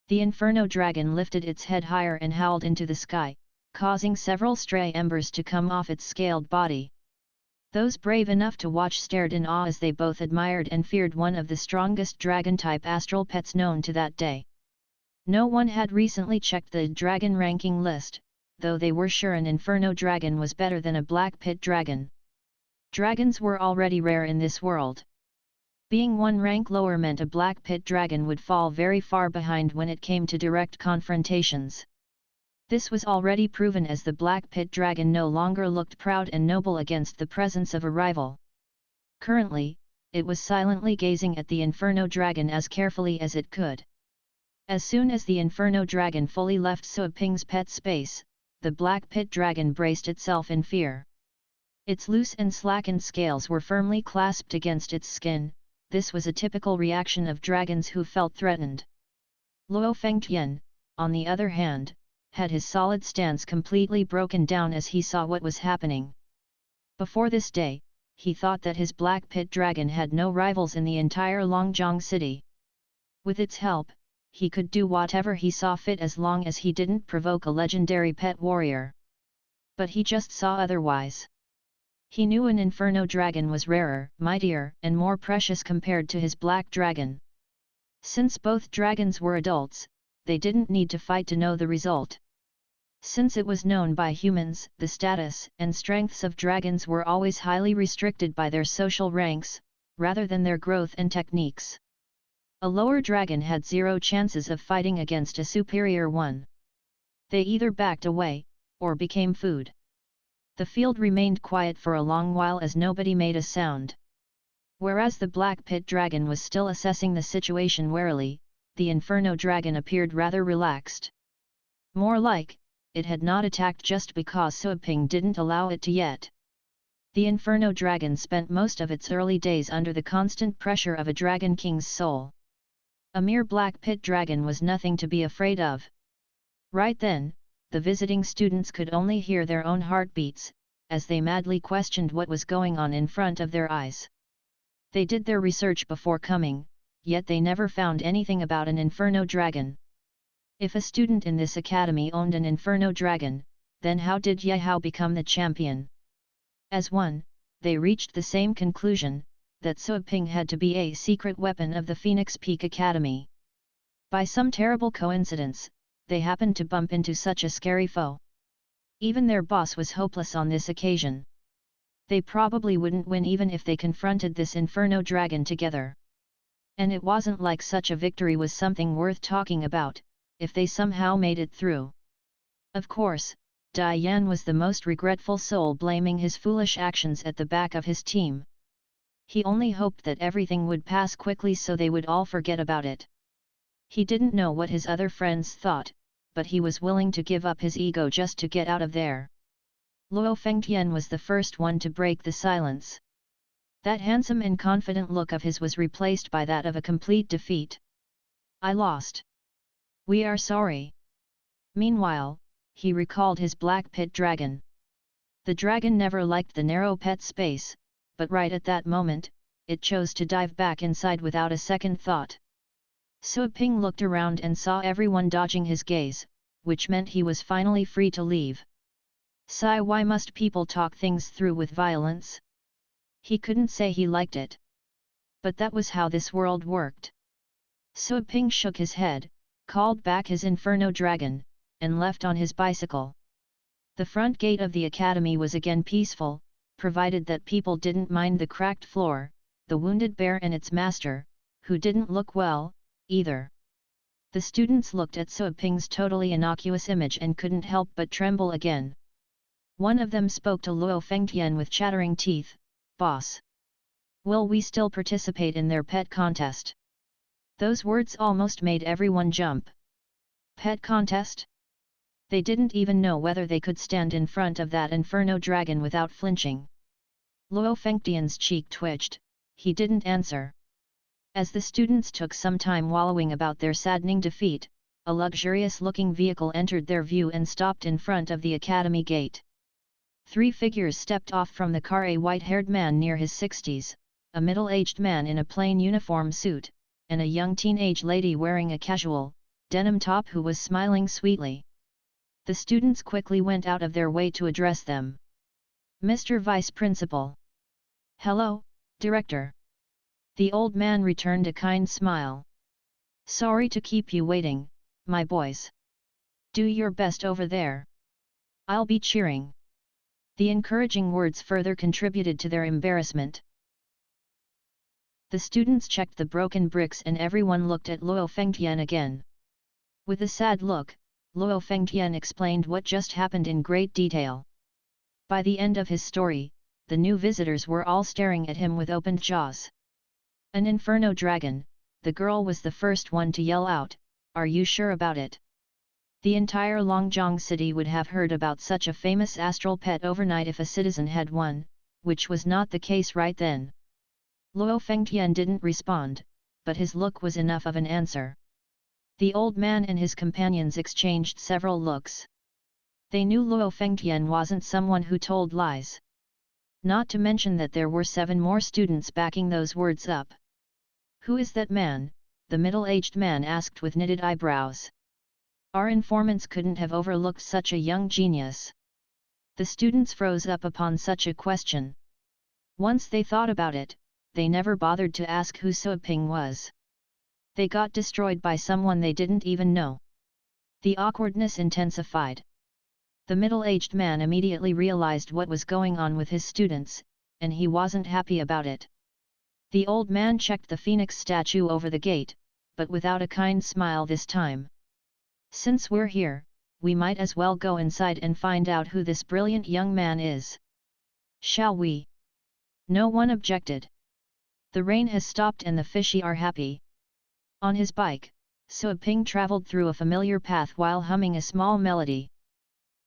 The Inferno dragon lifted its head higher and howled into the sky, causing several stray embers to come off its scaled body. Those brave enough to watch stared in awe as they both admired and feared one of the strongest dragon-type astral pets known to that day. No one had recently checked the dragon ranking list, though they were sure an Inferno dragon was better than a black pit dragon. Dragons were already rare in this world. Being one rank lower meant a black pit dragon would fall very far behind when it came to direct confrontations. This was already proven, as the Black Pit Dragon no longer looked proud and noble against the presence of a rival. Currently, it was silently gazing at the Inferno Dragon as carefully as it could. As soon as the Inferno Dragon fully left Suaping's pet space, the Black Pit Dragon braced itself in fear. Its loose and slackened scales were firmly clasped against its skin. This was a typical reaction of dragons who felt threatened. Luo Fengtian, on the other hand, had his solid stance completely broken down as he saw what was happening. Before this day, he thought that his Black Pit Dragon had no rivals in the entire Longjiang city. With its help, he could do whatever he saw fit as long as he didn't provoke a legendary pet warrior. But he just saw otherwise. He knew an Inferno Dragon was rarer, mightier, and more precious compared to his Black Dragon. Since both dragons were adults, they didn't need to fight to know the result. Since it was known by humans, the status and strengths of dragons were always highly restricted by their social ranks, rather than their growth and techniques. A lower dragon had zero chances of fighting against a superior one. They either backed away, or became food. The field remained quiet for a long while as nobody made a sound. Whereas the Black Pit Dragon was still assessing the situation warily, the Inferno Dragon appeared rather relaxed. More like, it had not attacked just because Suaping didn't allow it to yet. The Inferno Dragon spent most of its early days under the constant pressure of a Dragon King's soul. A mere Black Pit Dragon was nothing to be afraid of. Right then, the visiting students could only hear their own heartbeats, as they madly questioned what was going on in front of their eyes. They did their research before coming, yet they never found anything about an Inferno Dragon. If a student in this academy owned an Inferno Dragon, then how did Ye Hao become the champion? As one, they reached the same conclusion, that Suaping had to be a secret weapon of the Phoenix Peak Academy. By some terrible coincidence, they happened to bump into such a scary foe. Even their boss was hopeless on this occasion. They probably wouldn't win even if they confronted this Inferno Dragon together. And it wasn't like such a victory was something worth talking about, if they somehow made it through. Of course, Diane was the most regretful soul, blaming his foolish actions at the back of his team. He only hoped that everything would pass quickly so they would all forget about it. He didn't know what his other friends thought, but he was willing to give up his ego just to get out of there. Luo Fengtian was the first one to break the silence. That handsome and confident look of his was replaced by that of a complete defeat. I lost. We are sorry. Meanwhile, he recalled his Black Pit Dragon. The dragon never liked the narrow pet space, but right at that moment, it chose to dive back inside without a second thought. Suaping looked around and saw everyone dodging his gaze, which meant he was finally free to leave. Sigh, why must people talk things through with violence? He couldn't say he liked it. But that was how this world worked. Suaping shook his head, called back his Inferno Dragon, and left on his bicycle. The front gate of the academy was again peaceful, provided that people didn't mind the cracked floor, the wounded bear and its master, who didn't look well, either. The students looked at Suaping's totally innocuous image and couldn't help but tremble again. One of them spoke to Luo Fengtian with chattering teeth, "Boss, will we still participate in their pet contest?" Those words almost made everyone jump. Pet contest? They didn't even know whether they could stand in front of that Inferno Dragon without flinching. Luo Fengtian's cheek twitched, he didn't answer. As the students took some time wallowing about their saddening defeat, a luxurious-looking vehicle entered their view and stopped in front of the academy gate. 3 figures stepped off from the car: a white-haired man near his 60s, a middle-aged man in a plain uniform suit, and a young teenage lady wearing a casual, denim top who was smiling sweetly. The students quickly went out of their way to address them. "Mr. Vice Principal." "Hello, Director." The old man returned a kind smile. "Sorry to keep you waiting, my boys. Do your best over there. I'll be cheering." The encouraging words further contributed to their embarrassment. The students checked the broken bricks and everyone looked at Luo Fengtian again. With a sad look, Luo Fengtian explained what just happened in great detail. By the end of his story, the new visitors were all staring at him with opened jaws. An inferno dragon, the girl was the first one to yell out, "Are you sure about it?" The entire Longjiang city would have heard about such a famous astral pet overnight if a citizen had one, which was not the case right then. Luo Fengtian didn't respond, but his look was enough of an answer. The old man and his companions exchanged several looks. They knew Luo Fengtian wasn't someone who told lies. Not to mention that there were 7 more students backing those words up. "Who is that man?" the middle-aged man asked with knitted eyebrows. Our informants couldn't have overlooked such a young genius. The students froze up upon such a question. Once they thought about it, they never bothered to ask who Suoping was. They got destroyed by someone they didn't even know. The awkwardness intensified. The middle-aged man immediately realized what was going on with his students, and he wasn't happy about it. The old man checked the phoenix statue over the gate, but without a kind smile this time. "Since we're here, we might as well go inside and find out who this brilliant young man is. Shall we?" No one objected. The rain has stopped and the fishy are happy. On his bike, Suoping traveled through a familiar path while humming a small melody.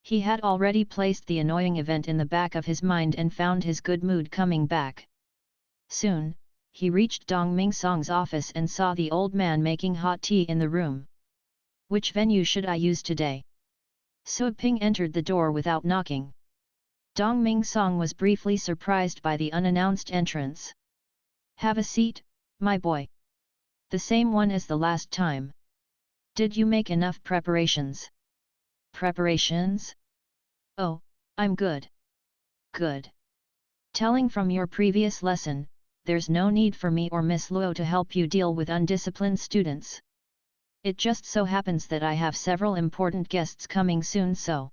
He had already placed the annoying event in the back of his mind and found his good mood coming back. Soon, he reached Dong Mingsong's office and saw the old man making hot tea in the room. "Which venue should I use today?" Suoping entered the door without knocking. Dong Mingsong was briefly surprised by the unannounced entrance. "Have a seat, my boy." "The same one as the last time. Did you make enough preparations?" "Preparations? Oh, I'm good." "Good. Telling from your previous lesson, there's no need for me or Miss Luo to help you deal with undisciplined students. It just so happens that I have several important guests coming soon, so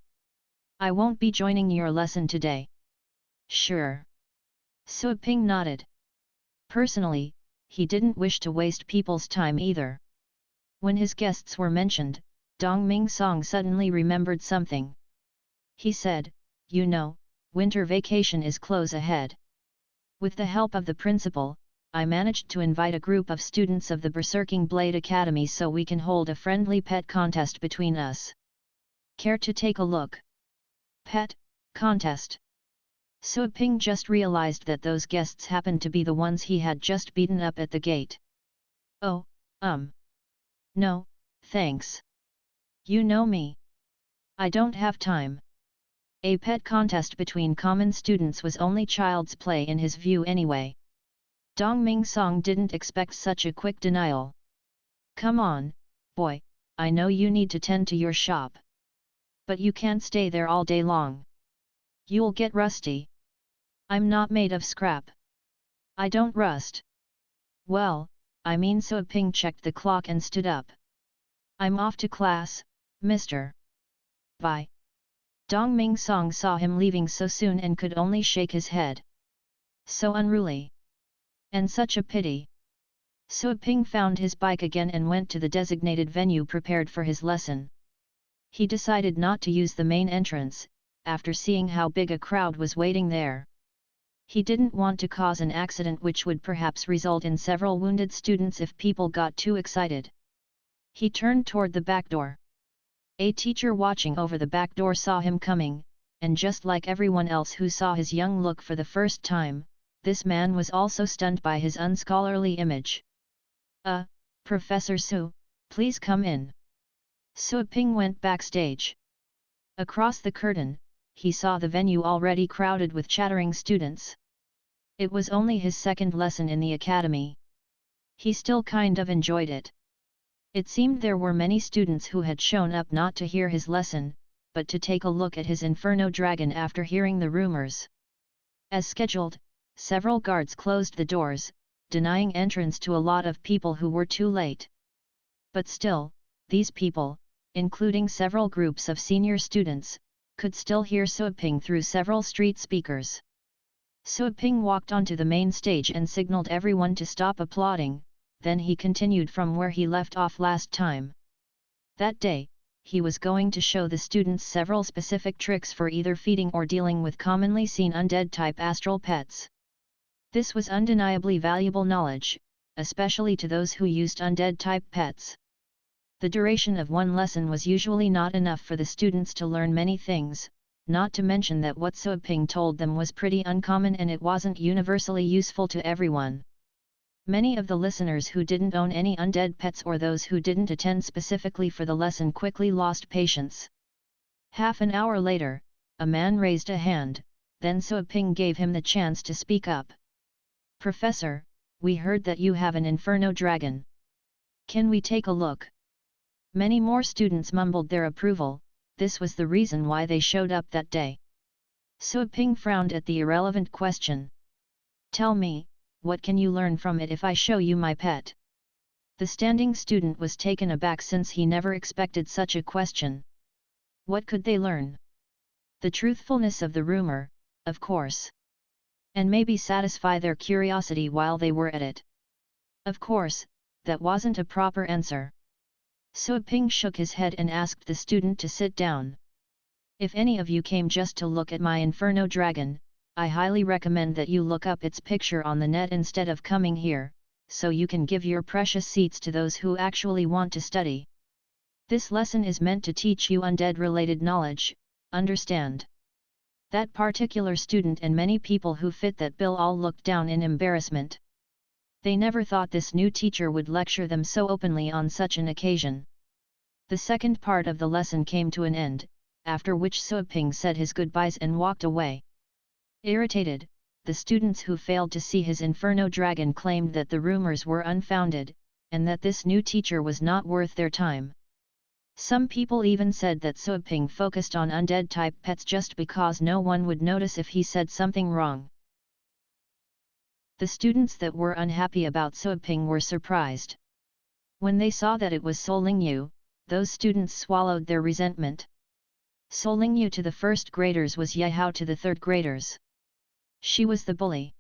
I won't be joining your lesson today." "Sure." Suoping nodded. Personally, he didn't wish to waste people's time either. When his guests were mentioned, Dong Mingsong suddenly remembered something. He said, "You know, winter vacation is close ahead. With the help of the principal, I managed to invite a group of students of the Berserking Blade Academy so we can hold a friendly pet contest between us. Care to take a look?" "Pet contest?" Suoping just realized that those guests happened to be the ones he had just beaten up at the gate. "Oh, no, thanks. You know me. I don't have time." A pet contest between common students was only child's play in his view anyway. Dong Mingsong didn't expect such a quick denial. "Come on, boy, I know you need to tend to your shop. But you can't stay there all day long. You'll get rusty." "I'm not made of scrap. I don't rust." "Well, I mean." Suoping checked the clock and stood up. "I'm off to class, mister. Bye." Dong Mingsong saw him leaving so soon and could only shake his head. So unruly. And such a pity. Suoping found his bike again and went to the designated venue prepared for his lesson. He decided not to use the main entrance, after seeing how big a crowd was waiting there. He didn't want to cause an accident which would perhaps result in several wounded students if people got too excited. He turned toward the back door. A teacher watching over the back door saw him coming, and just like everyone else who saw his young look for the first time, this man was also stunned by his unscholarly image. Professor Su, please come in." Suoping went backstage. Across the curtain, he saw the venue already crowded with chattering students. It was only his second lesson in the academy. He still kind of enjoyed it. It seemed there were many students who had shown up not to hear his lesson, but to take a look at his inferno dragon after hearing the rumors. As scheduled, several guards closed the doors, denying entrance to a lot of people who were too late. But still, these people, including several groups of senior students, could still hear Suoping through several street speakers. Suoping walked onto the main stage and signaled everyone to stop applauding, then he continued from where he left off last time. That day, he was going to show the students several specific tricks for either feeding or dealing with commonly seen undead-type astral pets. This was undeniably valuable knowledge, especially to those who used undead-type pets. The duration of one lesson was usually not enough for the students to learn many things, not to mention that what Suaping told them was pretty uncommon and it wasn't universally useful to everyone. Many of the listeners who didn't own any undead pets or those who didn't attend specifically for the lesson quickly lost patience. Half an hour later, a man raised a hand, then Suaping gave him the chance to speak up. "Professor, we heard that you have an inferno dragon. Can we take a look?" Many more students mumbled their approval. This was the reason why they showed up that day. Suaping frowned at the irrelevant question. "Tell me, what can you learn from it if I show you my pet?" The standing student was taken aback since he never expected such a question. What could they learn? The truthfulness of the rumor, of course. And maybe satisfy their curiosity while they were at it. Of course, that wasn't a proper answer. Suaping shook his head and asked the student to sit down. "If any of you came just to look at my inferno dragon, I highly recommend that you look up its picture on the net instead of coming here, so you can give your precious seats to those who actually want to study. This lesson is meant to teach you undead-related knowledge, understand?" That particular student and many people who fit that bill all looked down in embarrassment. They never thought this new teacher would lecture them so openly on such an occasion. The second part of the lesson came to an end, after which Suaping said his goodbyes and walked away. Irritated, the students who failed to see his inferno dragon claimed that the rumors were unfounded, and that this new teacher was not worth their time. Some people even said that Suaping focused on undead-type pets just because no one would notice if he said something wrong. The students that were unhappy about Suaping were surprised. When they saw that it was Solingyu, those students swallowed their resentment. Solingyu to the first graders was Yehao to the third graders. She was the bully.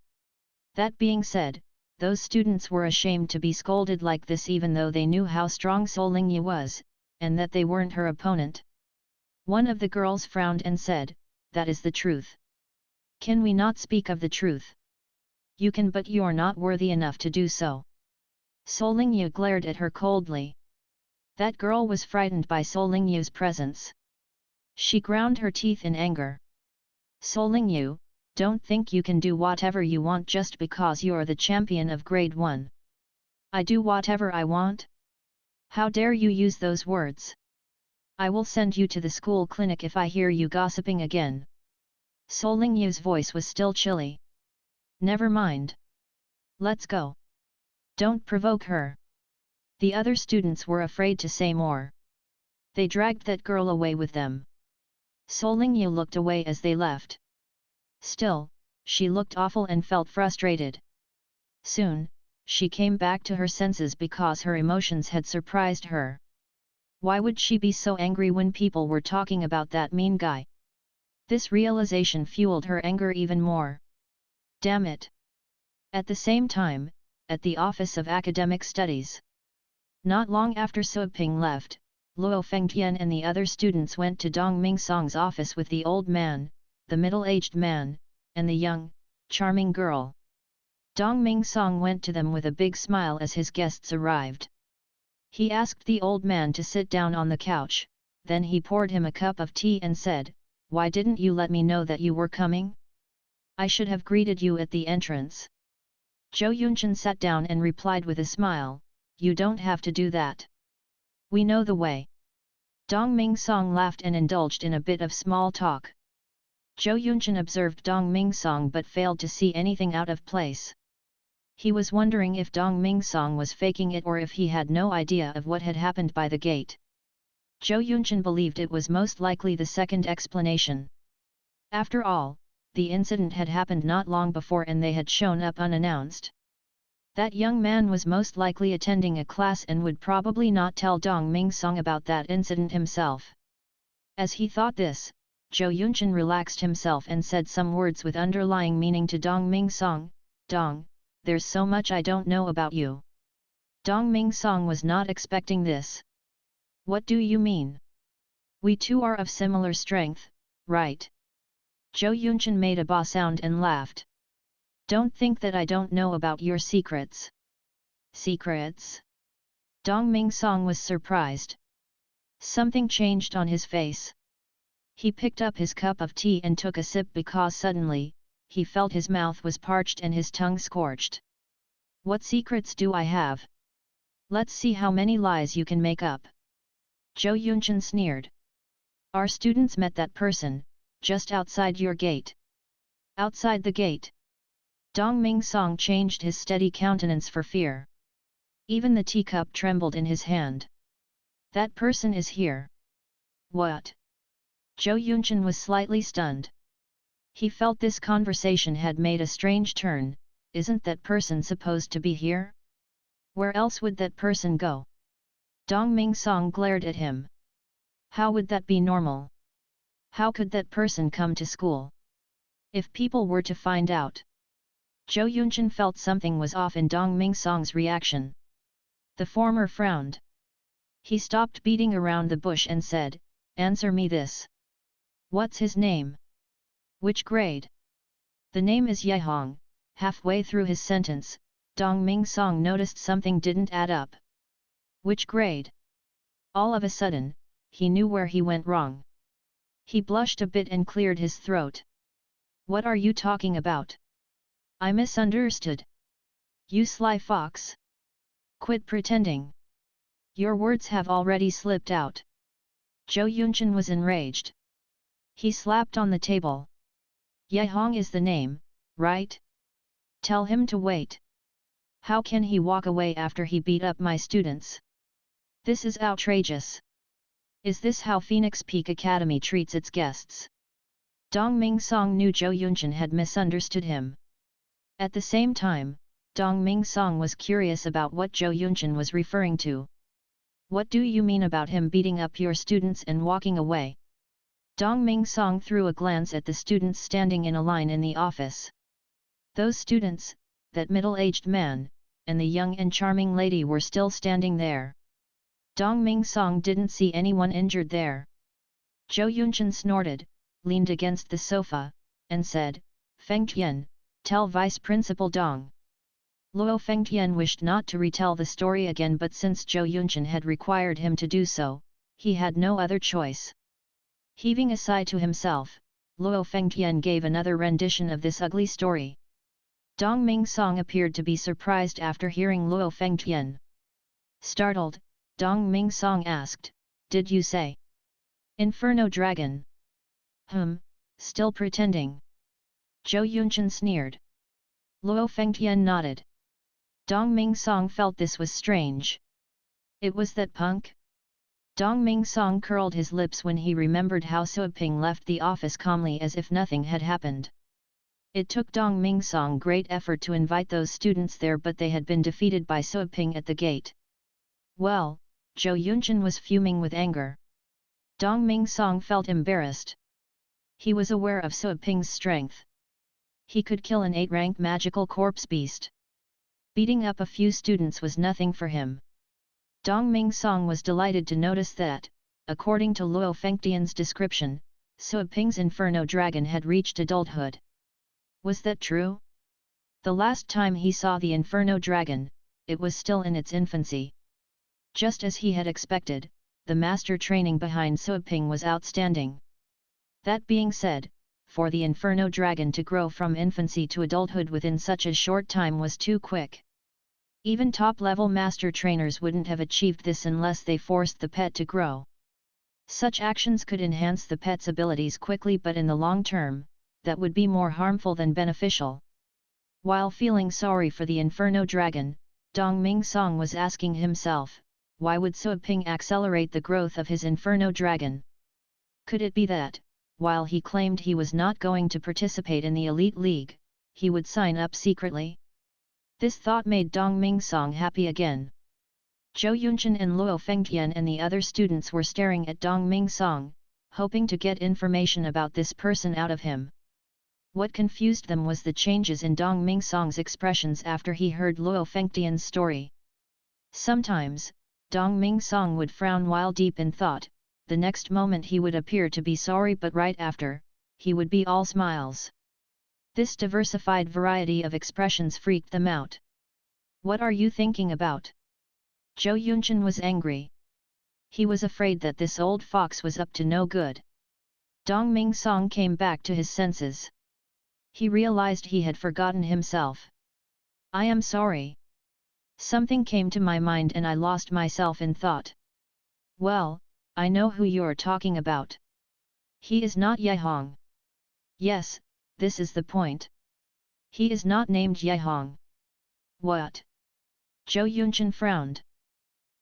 That being said, those students were ashamed to be scolded like this even though they knew how strong Solingyu was, and that they weren't her opponent. One of the girls frowned and said, "That is the truth. Can we not speak of the truth?" "You can, but you're not worthy enough to do so." Solingyu glared at her coldly. That girl was frightened by Solingyu's presence. She ground her teeth in anger. "Solingyu, don't think you can do whatever you want just because you're the champion of grade 1. I do whatever I want? How dare you use those words? I will send you to the school clinic if I hear you gossiping again." Solingyu's voice was still chilly. "Never mind. Let's go. Don't provoke her." The other students were afraid to say more. They dragged that girl away with them. Solingyu looked away as they left. Still, she looked awful and felt frustrated. Soon, she came back to her senses because her emotions had surprised her. Why would she be so angry when people were talking about that mean guy? This realization fueled her anger even more. Damn it! At the same time, at the Office of Academic Studies. Not long after Suaping left, Luo Fengtian and the other students went to Dong Mingsong's office with the old man, the middle-aged man, and the young, charming girl. Dong Mingsong went to them with a big smile as his guests arrived. He asked the old man to sit down on the couch, then he poured him a cup of tea and said, "Why didn't you let me know that you were coming? I should have greeted you at the entrance." Zhou Yunchen sat down and replied with a smile, "You don't have to do that. We know the way." Dong Mingsong laughed and indulged in a bit of small talk. Zhou Yunchen observed Dong Mingsong but failed to see anything out of place. He was wondering if Dong Mingsong was faking it or if he had no idea of what had happened by the gate. Zhou Yunchen believed it was most likely the second explanation. After all, the incident had happened not long before and they had shown up unannounced. That young man was most likely attending a class and would probably not tell Dong Mingsong about that incident himself. As he thought this, Zhou Yunchen relaxed himself and said some words with underlying meaning to Dong Mingsong. "Dong, there's so much I don't know about you." Dong Mingsong was not expecting this. "What do you mean?" We two are of similar strength, right? Zhou Yunchen made a ba sound and laughed. Don't think that I don't know about your secrets. Secrets? Dong Mingsong was surprised. Something changed on his face. He picked up his cup of tea and took a sip because suddenly, he felt his mouth was parched and his tongue scorched. What secrets do I have? Let's see how many lies you can make up. Zhou Yunchen sneered. Our students met that person, just outside your gate. Outside the gate. Dong Mingsong changed his steady countenance for fear. Even the teacup trembled in his hand. That person is here. What? Zhou Yunchen was slightly stunned. He felt this conversation had made a strange turn. Isn't that person supposed to be here? Where else would that person go? Dong Mingsong glared at him. How would that be normal? How could that person come to school? If people were to find out. Zhou Yunchen felt something was off in Dong Mingsong's reaction. The former frowned. He stopped beating around the bush and said, "Answer me this. What's his name? Which grade?" The name is Yehong. Halfway through his sentence, Dong Mingsong noticed something didn't add up. Which grade? All of a sudden, he knew where he went wrong. He blushed a bit and cleared his throat. What are you talking about? I misunderstood. You sly fox. Quit pretending. Your words have already slipped out. Zhou Yunchen was enraged. He slapped on the table. Yehong is the name, right? Tell him to wait. How can he walk away after he beat up my students? This is outrageous. Is this how Phoenix Peak Academy treats its guests? Dong Mingsong knew Zhou Yunchen had misunderstood him. At the same time, Dong Mingsong was curious about what Zhou Yunchen was referring to. What do you mean about him beating up your students and walking away? Dong Mingsong threw a glance at the students standing in a line in the office. Those students, that middle-aged man, and the young and charming lady were still standing there. Dong Mingsong didn't see anyone injured there. Zhou Yunchen snorted, leaned against the sofa, and said, "Feng Tian, tell Vice Principal Dong." Luo Fengtian wished not to retell the story again, but since Zhou Yunchen had required him to do so, he had no other choice. Heaving a sigh to himself, Luo Fengtian gave another rendition of this ugly story. Dong Mingsong appeared to be surprised after hearing Luo Fengtian. Startled, Dong Mingsong asked, "Did you say Inferno Dragon?" Still pretending." Zhou Yunchen sneered. Luo Fengtian nodded. Dong Mingsong felt this was strange. It was that punk? Dong Mingsong curled his lips when he remembered how Suiping left the office calmly as if nothing had happened. It took Dong Mingsong great effort to invite those students there, but they had been defeated by Suiping at the gate. Well, Zhou Yunchen was fuming with anger. Dong Mingsong felt embarrassed. He was aware of Suiping's strength. He could kill an 8-rank magical corpse beast. Beating up a few students was nothing for him. Dong Mingsong was delighted to notice that, according to Luo Fengtian's description, Suiping's Inferno Dragon had reached adulthood. Was that true? The last time he saw the Inferno Dragon, it was still in its infancy. Just as he had expected, the master training behind Suiping was outstanding. That being said, for the Inferno Dragon to grow from infancy to adulthood within such a short time was too quick. Even top-level master trainers wouldn't have achieved this unless they forced the pet to grow. Such actions could enhance the pet's abilities quickly, but in the long term, that would be more harmful than beneficial. While feeling sorry for the Inferno Dragon, Dong Mingsong was asking himself, why would Suiping accelerate the growth of his Inferno Dragon? Could it be that, while he claimed he was not going to participate in the Elite League, he would sign up secretly? This thought made Dong Mingsong happy again. Zhou Yunchen and Luo Fengtian and the other students were staring at Dong Mingsong, hoping to get information about this person out of him. What confused them was the changes in Dong Mingsong's expressions after he heard Luo Fengtian's story. Sometimes, Dong Mingsong would frown while deep in thought, the next moment he would appear to be sorry, but right after, he would be all smiles. This diversified variety of expressions freaked them out. "What are you thinking about?" Zhou Yunchen was angry. He was afraid that this old fox was up to no good. Dong Ming Song came back to his senses. He realized he had forgotten himself. "I am sorry. Something came to my mind and I lost myself in thought." "Well, I know who you're talking about. He is not Ye Hong." "Yes, this is the point. He is not named Ye Hong." "What?" Zhou Yunchen frowned.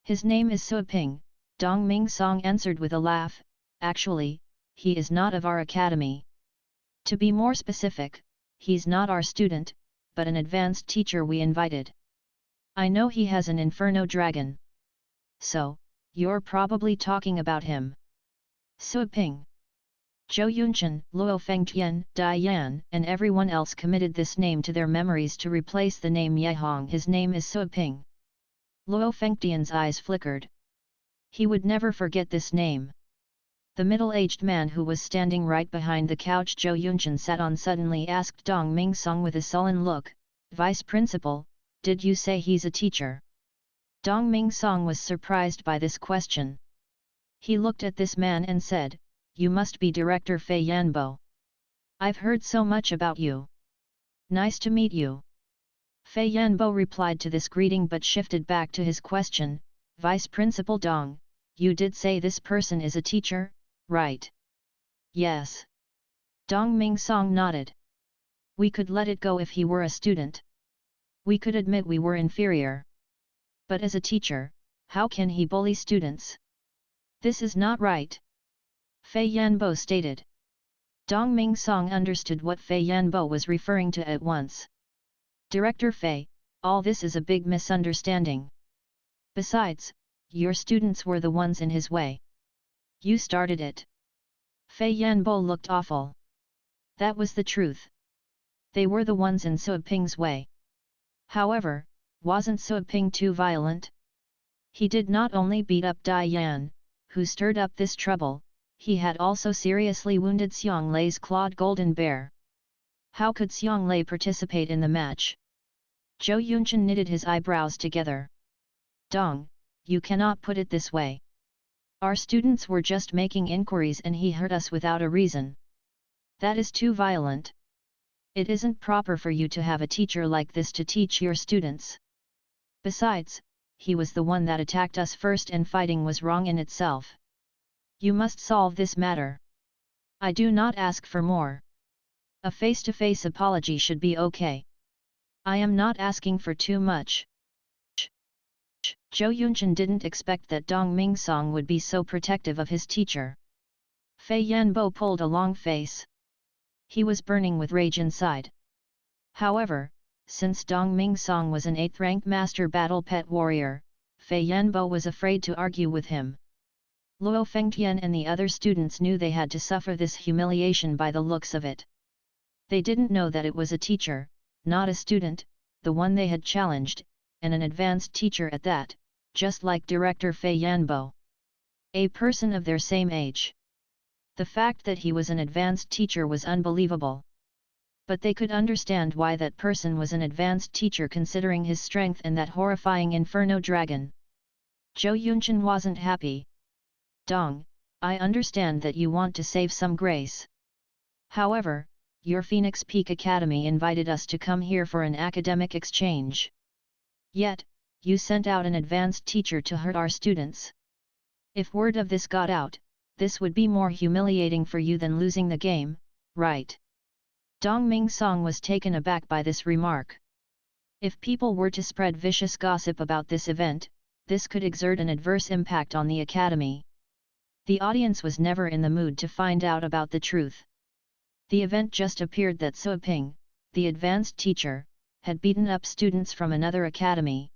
"His name is Suiping," Dong Ming Song answered with a laugh. "Actually, he is not of our academy. To be more specific, he's not our student, but an advanced teacher we invited. I know he has an inferno dragon. So, you're probably talking about him." Suiping. Zhou Yunchen, Luo Fengtian, Dai Yan, and everyone else committed this name to their memories to replace the name Ye Hong. "His name is Suiping." Luo Fengtian's eyes flickered. He would never forget this name. The middle-aged man who was standing right behind the couch Zhou Yunchen sat on suddenly asked Dong Ming Song with a sullen look, "Vice Principal, did you say he's a teacher?" Dong Ming Song was surprised by this question. He looked at this man and said, "You must be Director Fei Yanbo. I've heard so much about you. Nice to meet you." Fei Yanbo replied to this greeting but shifted back to his question, "Vice Principal Dong, you did say this person is a teacher, right?" "Yes." Dong Ming Song nodded. "We could let it go if he were a student. We could admit we were inferior. But as a teacher, how can he bully students? This is not right," Fei Yanbo stated. Dong Ming Song understood what Fei Yanbo was referring to at once. "Director Fei, all this is a big misunderstanding. Besides, your students were the ones in his way. You started it." Fei Yanbo looked awful. That was the truth. They were the ones in Suiping's way. However, wasn't Suiping too violent? He did not only beat up Dai Yan, who stirred up this trouble, he had also seriously wounded Xiang Lei's clawed golden bear. How could Xiang Lei participate in the match? Zhou Yunchen knitted his eyebrows together. "Dong, you cannot put it this way. Our students were just making inquiries and he hurt us without a reason. That is too violent. It isn't proper for you to have a teacher like this to teach your students. Besides, he was the one that attacked us first and fighting was wrong in itself. You must solve this matter. I do not ask for more. A face-to-face apology should be okay. I am not asking for too much." Zhou Yunchen didn't expect that Dong Ming Song would be so protective of his teacher. Fei Yanbo pulled a long face. He was burning with rage inside. However, since Dong Ming Song was an 8th-rank master battle pet warrior, Fei Yanbo was afraid to argue with him. Luo Fengtian and the other students knew they had to suffer this humiliation by the looks of it. They didn't know that it was a teacher, not a student, the one they had challenged, and an advanced teacher at that, just like Director Fei Yanbo. A person of their same age. The fact that he was an advanced teacher was unbelievable. But they could understand why that person was an advanced teacher considering his strength and that horrifying inferno dragon. Zhou Yunchen wasn't happy. "Dong, I understand that you want to save some grace. However, your Phoenix Peak Academy invited us to come here for an academic exchange. Yet, you sent out an advanced teacher to hurt our students. If word of this got out, this would be more humiliating for you than losing the game, right?" Dong Ming Song was taken aback by this remark. If people were to spread vicious gossip about this event, this could exert an adverse impact on the academy. The audience was never in the mood to find out about the truth. The event just appeared that Suiping, the advanced teacher, had beaten up students from another academy.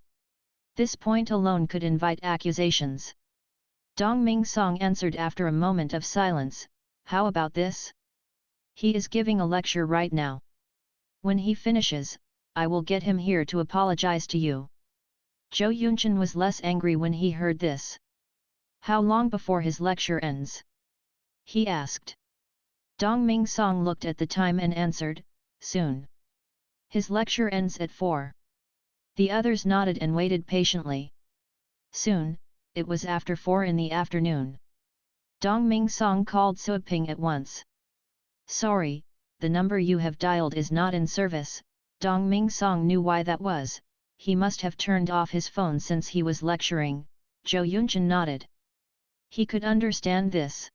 This point alone could invite accusations. Dong Ming Song answered after a moment of silence, "How about this? He is giving a lecture right now. When he finishes, I will get him here to apologize to you." Zhou Yunchen was less angry when he heard this. How long before his lecture ends? He asked. Dongming Song looked at the time and answered, soon. His lecture ends at 4. The others nodded and waited patiently. Soon, it was after 4 in the afternoon. Dongming Song called Suiping at once. Sorry, the number you have dialed is not in service. Dongming Song knew why that was. He must have turned off his phone since he was lecturing. Zhou Yunchen nodded. He could understand this.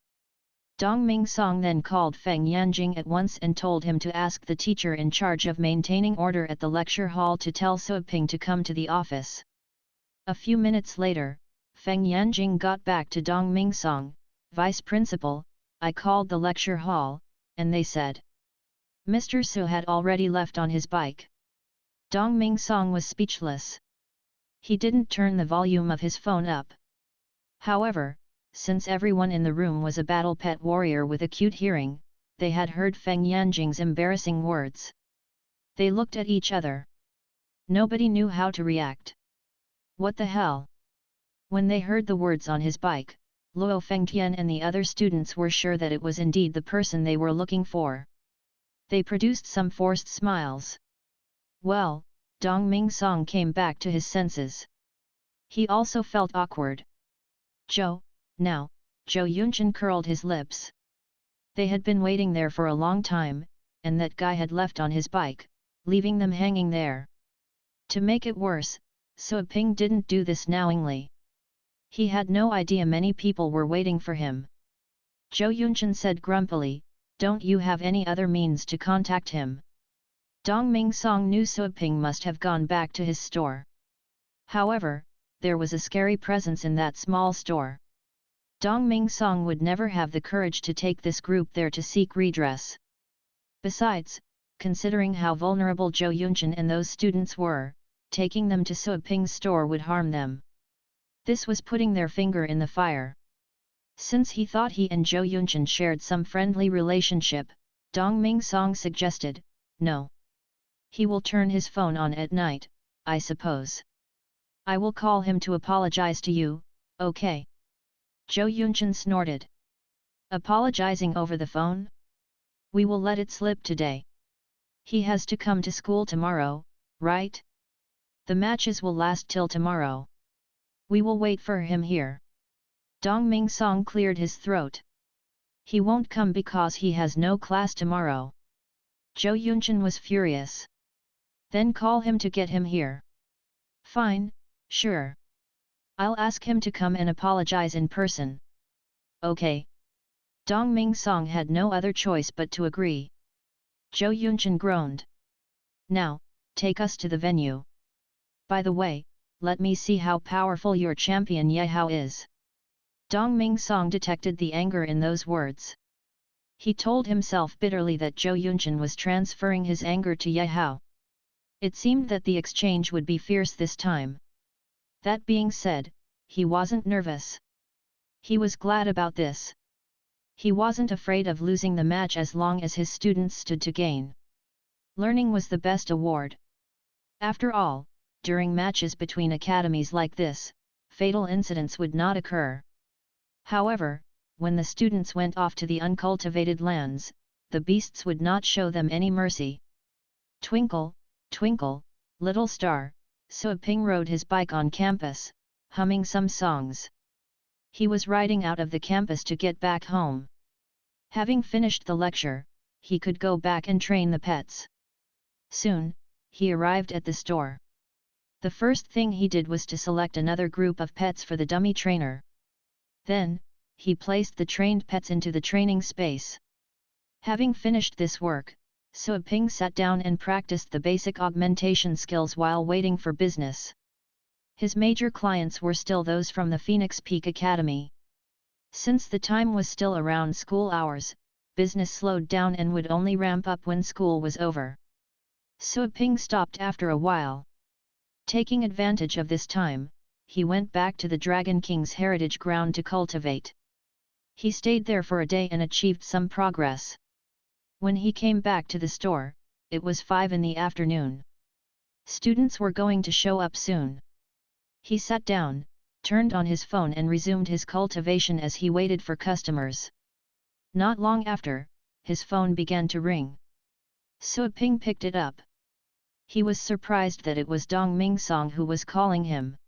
Dongming Song then called Feng Yanjing at once and told him to ask the teacher in charge of maintaining order at the lecture hall to tell Suiping to come to the office. A few minutes later, Feng Yanjing got back to Dongming Song, Vice Principal, I called the lecture hall, and they said. Mr. Su had already left on his bike. Dongming Song was speechless. He didn't turn the volume of his phone up. However, since everyone in the room was a battle pet warrior with acute hearing, they had heard Feng Yanjing's embarrassing words. They looked at each other. Nobody knew how to react. What the hell? When they heard the words on his bike, Luo Fengtian and the other students were sure that it was indeed the person they were looking for. They produced some forced smiles. Well, Dongming Song came back to his senses. He also felt awkward. Zhou, now, Zhou Yunchen curled his lips. They had been waiting there for a long time, and that guy had left on his bike, leaving them hanging there. To make it worse, Suiping didn't do this knowingly. He had no idea many people were waiting for him. Zhou Yunchen said grumpily, don't you have any other means to contact him? Dongming Song knew Suiping must have gone back to his store. However, there was a scary presence in that small store. Dongming Song would never have the courage to take this group there to seek redress. Besides, considering how vulnerable Zhou Yunchen and those students were, taking them to Suiping's store would harm them. This was putting their finger in the fire. Since he thought he and Zhou Yunchen shared some friendly relationship, Dongming Song suggested, no. He will turn his phone on at night, I suppose. I will call him to apologize to you, okay? Zhou Yunchen snorted. Apologizing over the phone? We will let it slip today. He has to come to school tomorrow, right? The matches will last till tomorrow. We will wait for him here. Dongming Song cleared his throat. He won't come because he has no class tomorrow. Zhou Yunchen was furious. Then call him to get him here. Fine, sure. I'll ask him to come and apologize in person. Okay. Dongming Song had no other choice but to agree. Zhou Yunchen groaned. Now, take us to the venue. By the way, let me see how powerful your champion Ye Hao is. Dongming Song detected the anger in those words. He told himself bitterly that Zhou Yunchen was transferring his anger to Ye Hao. It seemed that the exchange would be fierce this time. That being said, he wasn't nervous. He was glad about this. He wasn't afraid of losing the match as long as his students stood to gain. Learning was the best award. After all, during matches between academies like this, fatal incidents would not occur. However, when the students went off to the uncultivated lands, the beasts would not show them any mercy. Twinkle, twinkle, little star, Suiping rode his bike on campus, humming some songs. He was riding out of the campus to get back home. Having finished the lecture, he could go back and train the pets. Soon, he arrived at the store. The first thing he did was to select another group of pets for the dummy trainer. Then, he placed the trained pets into the training space. Having finished this work, Suiping sat down and practiced the basic augmentation skills while waiting for business. His major clients were still those from the Phoenix Peak Academy. Since the time was still around school hours, business slowed down and would only ramp up when school was over. Suiping stopped after a while. Taking advantage of this time, he went back to the Dragon King's heritage ground to cultivate. He stayed there for a day and achieved some progress. When he came back to the store, it was 5 in the afternoon. Students were going to show up soon. He sat down, turned on his phone and resumed his cultivation as he waited for customers. Not long after, his phone began to ring. Suaping picked it up. He was surprised that it was Dong Mingsong who was calling him.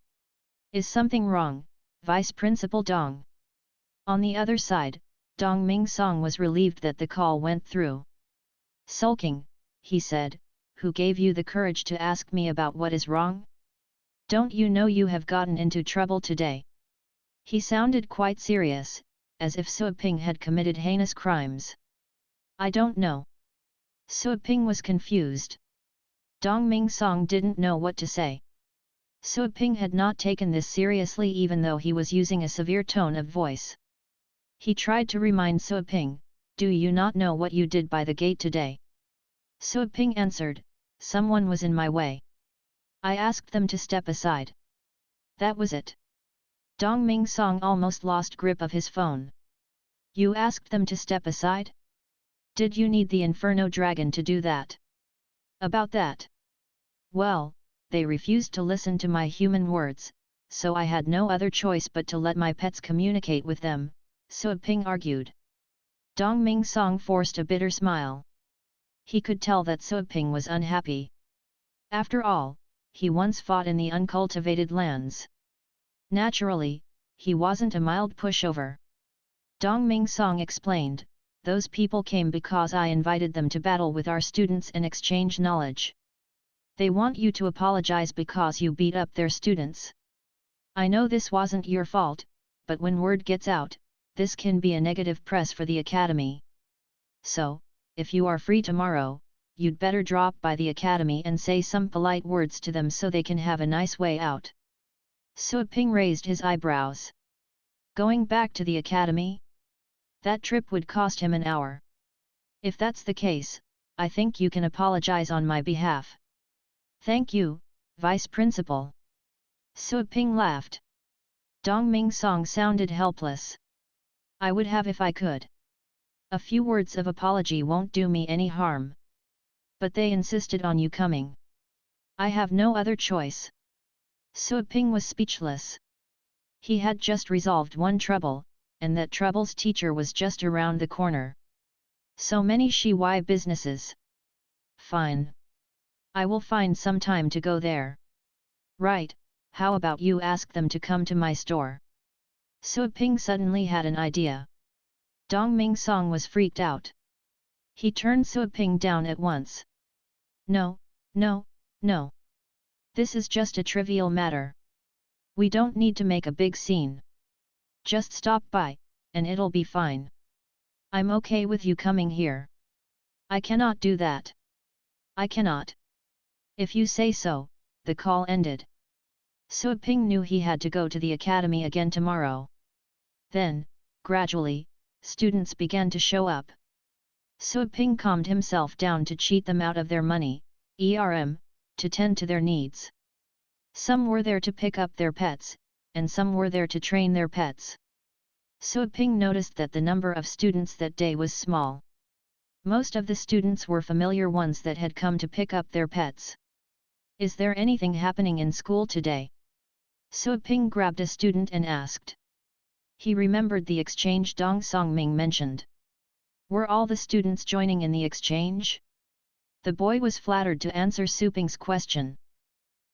"Is something wrong, Vice Principal Dong?" On the other side, Dong Mingsong was relieved that the call went through. "Sulking," he said, "who gave you the courage to ask me about what is wrong? Don't you know you have gotten into trouble today?" He sounded quite serious, as if Suaping had committed heinous crimes. "I don't know." Suaping was confused. Dong Mingsong didn't know what to say. Suaping had not taken this seriously even though he was using a severe tone of voice. He tried to remind Suaping, "Do you not know what you did by the gate today?" Suaping answered, "Someone was in my way. I asked them to step aside. That was it." Dong Mingsong almost lost grip of his phone. "You asked them to step aside? Did you need the Inferno Dragon to do that?" "About that? Well, they refused to listen to my human words, so I had no other choice but to let my pets communicate with them," Suaping argued. Dong Mingsong forced a bitter smile. He could tell that Suaping was unhappy. After all, he once fought in the uncultivated lands. Naturally, he wasn't a mild pushover. Dong Mingsong explained, "Those people came because I invited them to battle with our students and exchange knowledge. They want you to apologize because you beat up their students. I know this wasn't your fault, but when word gets out, this can be a negative press for the academy. So, if you are free tomorrow, you'd better drop by the academy and say some polite words to them so they can have a nice way out." Suaping raised his eyebrows. Going back to the academy? That trip would cost him an hour. "If that's the case, I think you can apologize on my behalf." "Thank you, Vice Principal." Suaping laughed. Dong Mingsong sounded helpless. "I would have if I could. A few words of apology won't do me any harm. But they insisted on you coming. I have no other choice." Suaping was speechless. He had just resolved one trouble, and that trouble's teacher was just around the corner. So many shy businesses. "Fine. I will find some time to go there." "Right, how about you ask them to come to my store?" Suaping suddenly had an idea. Dong Mingsong was freaked out. He turned Suaping down at once. "No, no, no. This is just a trivial matter. We don't need to make a big scene. Just stop by, and it'll be fine. I'm okay with you coming here." "I cannot do that." "I cannot." "If you say so," the call ended. Suaping knew he had to go to the academy again tomorrow. Then, gradually, students began to show up. Suaping calmed himself down to cheat them out of their money, to tend to their needs. Some were there to pick up their pets, and some were there to train their pets. Suaping noticed that the number of students that day was small. Most of the students were familiar ones that had come to pick up their pets. "Is there anything happening in school today?" Suaping grabbed a student and asked. He remembered the exchange Dong Songming mentioned. Were all the students joining in the exchange? The boy was flattered to answer Suaping's question.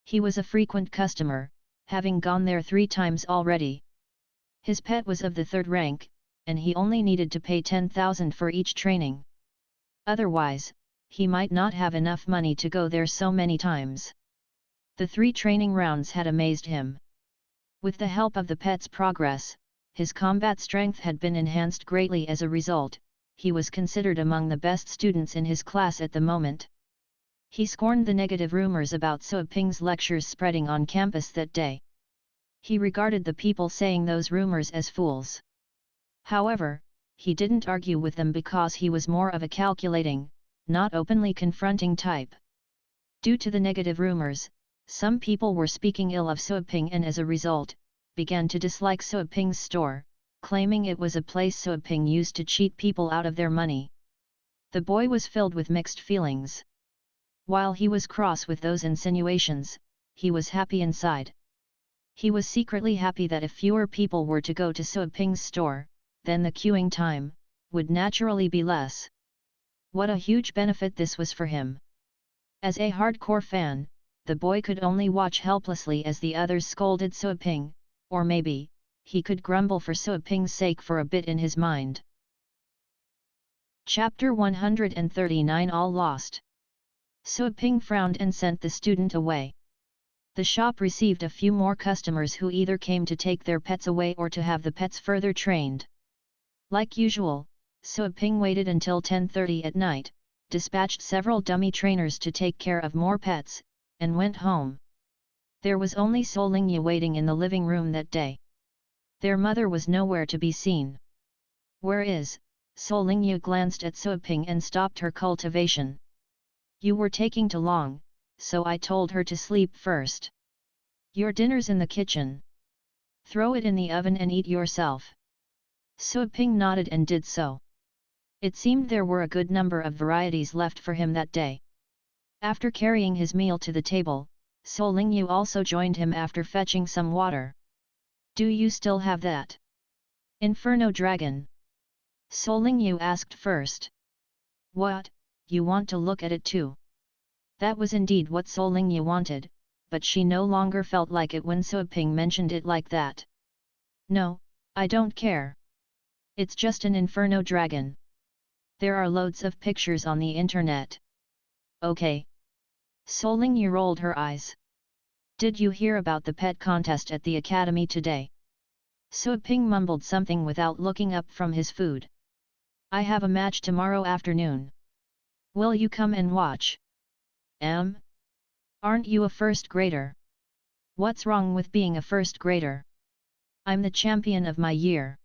He was a frequent customer, having gone there 3 times already. His pet was of the 3rd rank, and he only needed to pay 10,000 for each training. Otherwise, he might not have enough money to go there so many times. The 3 training rounds had amazed him. With the help of the pet's progress, his combat strength had been enhanced greatly. As a result, he was considered among the best students in his class at the moment. He scorned the negative rumors about Suaping's lectures spreading on campus that day. He regarded the people saying those rumors as fools. However, he didn't argue with them because he was more of a calculating, not openly confronting type. Due to the negative rumors, some people were speaking ill of Suaping and as a result, began to dislike Suaping's store, claiming it was a place Suaping used to cheat people out of their money. The boy was filled with mixed feelings. While he was cross with those insinuations, he was happy inside. He was secretly happy that if fewer people were to go to Suaping's store, then the queuing time would naturally be less. What a huge benefit this was for him. As a hardcore fan, the boy could only watch helplessly as the others scolded Suaping, or maybe, he could grumble for Suaping's sake for a bit in his mind. Chapter 139 All Lost. Suaping frowned and sent the student away. The shop received a few more customers who either came to take their pets away or to have the pets further trained. Like usual, Suaping waited until 10:30 at night, dispatched several dummy trainers to take care of more pets, and went home. There was only Solingyu waiting in the living room that day. Their mother was nowhere to be seen. "Where is?" Solingyu glanced at Suaping and stopped her cultivation. "You were taking too long, so I told her to sleep first. Your dinner's in the kitchen. Throw it in the oven and eat yourself." Suaping nodded and did so. It seemed there were a good number of varieties left for him that day. After carrying his meal to the table, Solingyu also joined him after fetching some water. "Do you still have that Inferno Dragon?" Solingyu asked first. "What, you want to look at it too?" That was indeed what Solingyu wanted, but she no longer felt like it when Suaping mentioned it like that. "No, I don't care. It's just an Inferno Dragon. There are loads of pictures on the internet." "Okay." Solingyu rolled her eyes. "Did you hear about the pet contest at the academy today?" Suaping mumbled something without looking up from his food. "I have a match tomorrow afternoon. Will you come and watch?" Aren't you a first grader?" "What's wrong with being a first grader? I'm the champion of my year."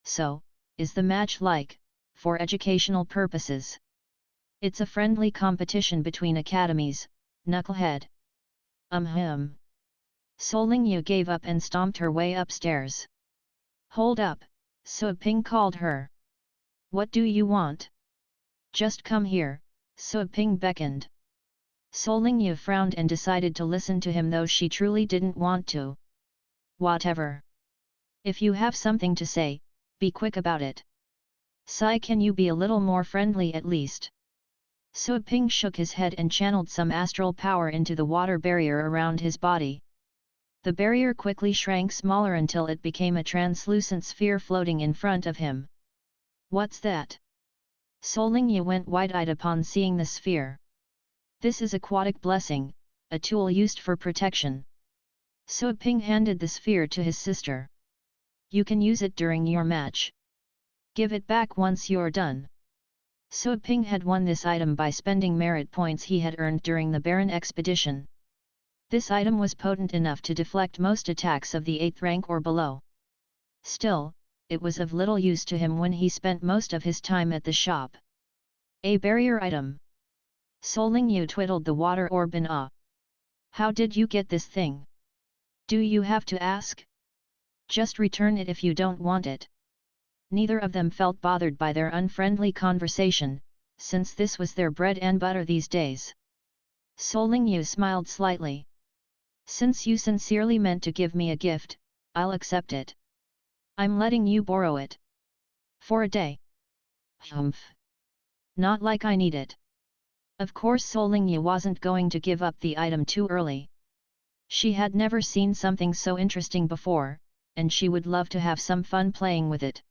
"So, is the match like, for educational purposes?" "It's a friendly competition between academies, knucklehead." Solingyu gave up and stomped her way upstairs. "Hold up," Suaping called her. "What do you want?" "Just come here," Suaping beckoned. Solingyu frowned and decided to listen to him though she truly didn't want to. "Whatever. If you have something to say, be quick about it. Sai, can you be a little more friendly at least?" Suaping shook his head and channeled some astral power into the water barrier around his body. The barrier quickly shrank smaller until it became a translucent sphere floating in front of him. "What's that?" Solingyu went wide-eyed upon seeing the sphere. "This is aquatic blessing, a tool used for protection." Suaping handed the sphere to his sister. "You can use it during your match. Give it back once you're done." Suaping had won this item by spending merit points he had earned during the Baron expedition. This item was potent enough to deflect most attacks of the 8th rank or below. Still, it was of little use to him when he spent most of his time at the shop. "A barrier item." Solingyu twiddled the water orb in awe. "How did you get this thing? Do you have to ask? Just return it if you don't want it." Neither of them felt bothered by their unfriendly conversation, since this was their bread and butter these days. Solingyu smiled slightly. "Since you sincerely meant to give me a gift, I'll accept it. I'm letting you borrow it. For a day." "Humph. Not like I need it." Of course Solingyu wasn't going to give up the item too early. She had never seen something so interesting before, and she would love to have some fun playing with it.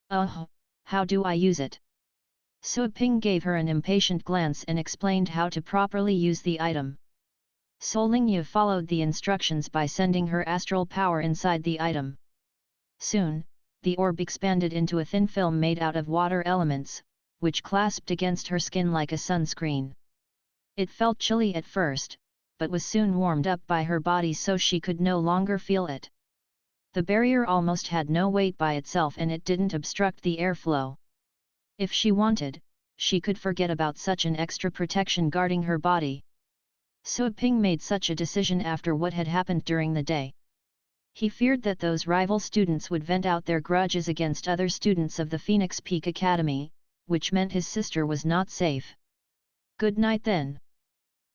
How do I use it?" Suaping gave her an impatient glance and explained how to properly use the item. Solingyu followed the instructions by sending her astral power inside the item. Soon, the orb expanded into a thin film made out of water elements, which clasped against her skin like a sunscreen. It felt chilly at first, but was soon warmed up by her body so she could no longer feel it. The barrier almost had no weight by itself and it didn't obstruct the airflow. If she wanted, she could forget about such an extra protection guarding her body. Suaping made such a decision after what had happened during the day. He feared that those rival students would vent out their grudges against other students of the Phoenix Peak Academy, which meant his sister was not safe. "Good night then."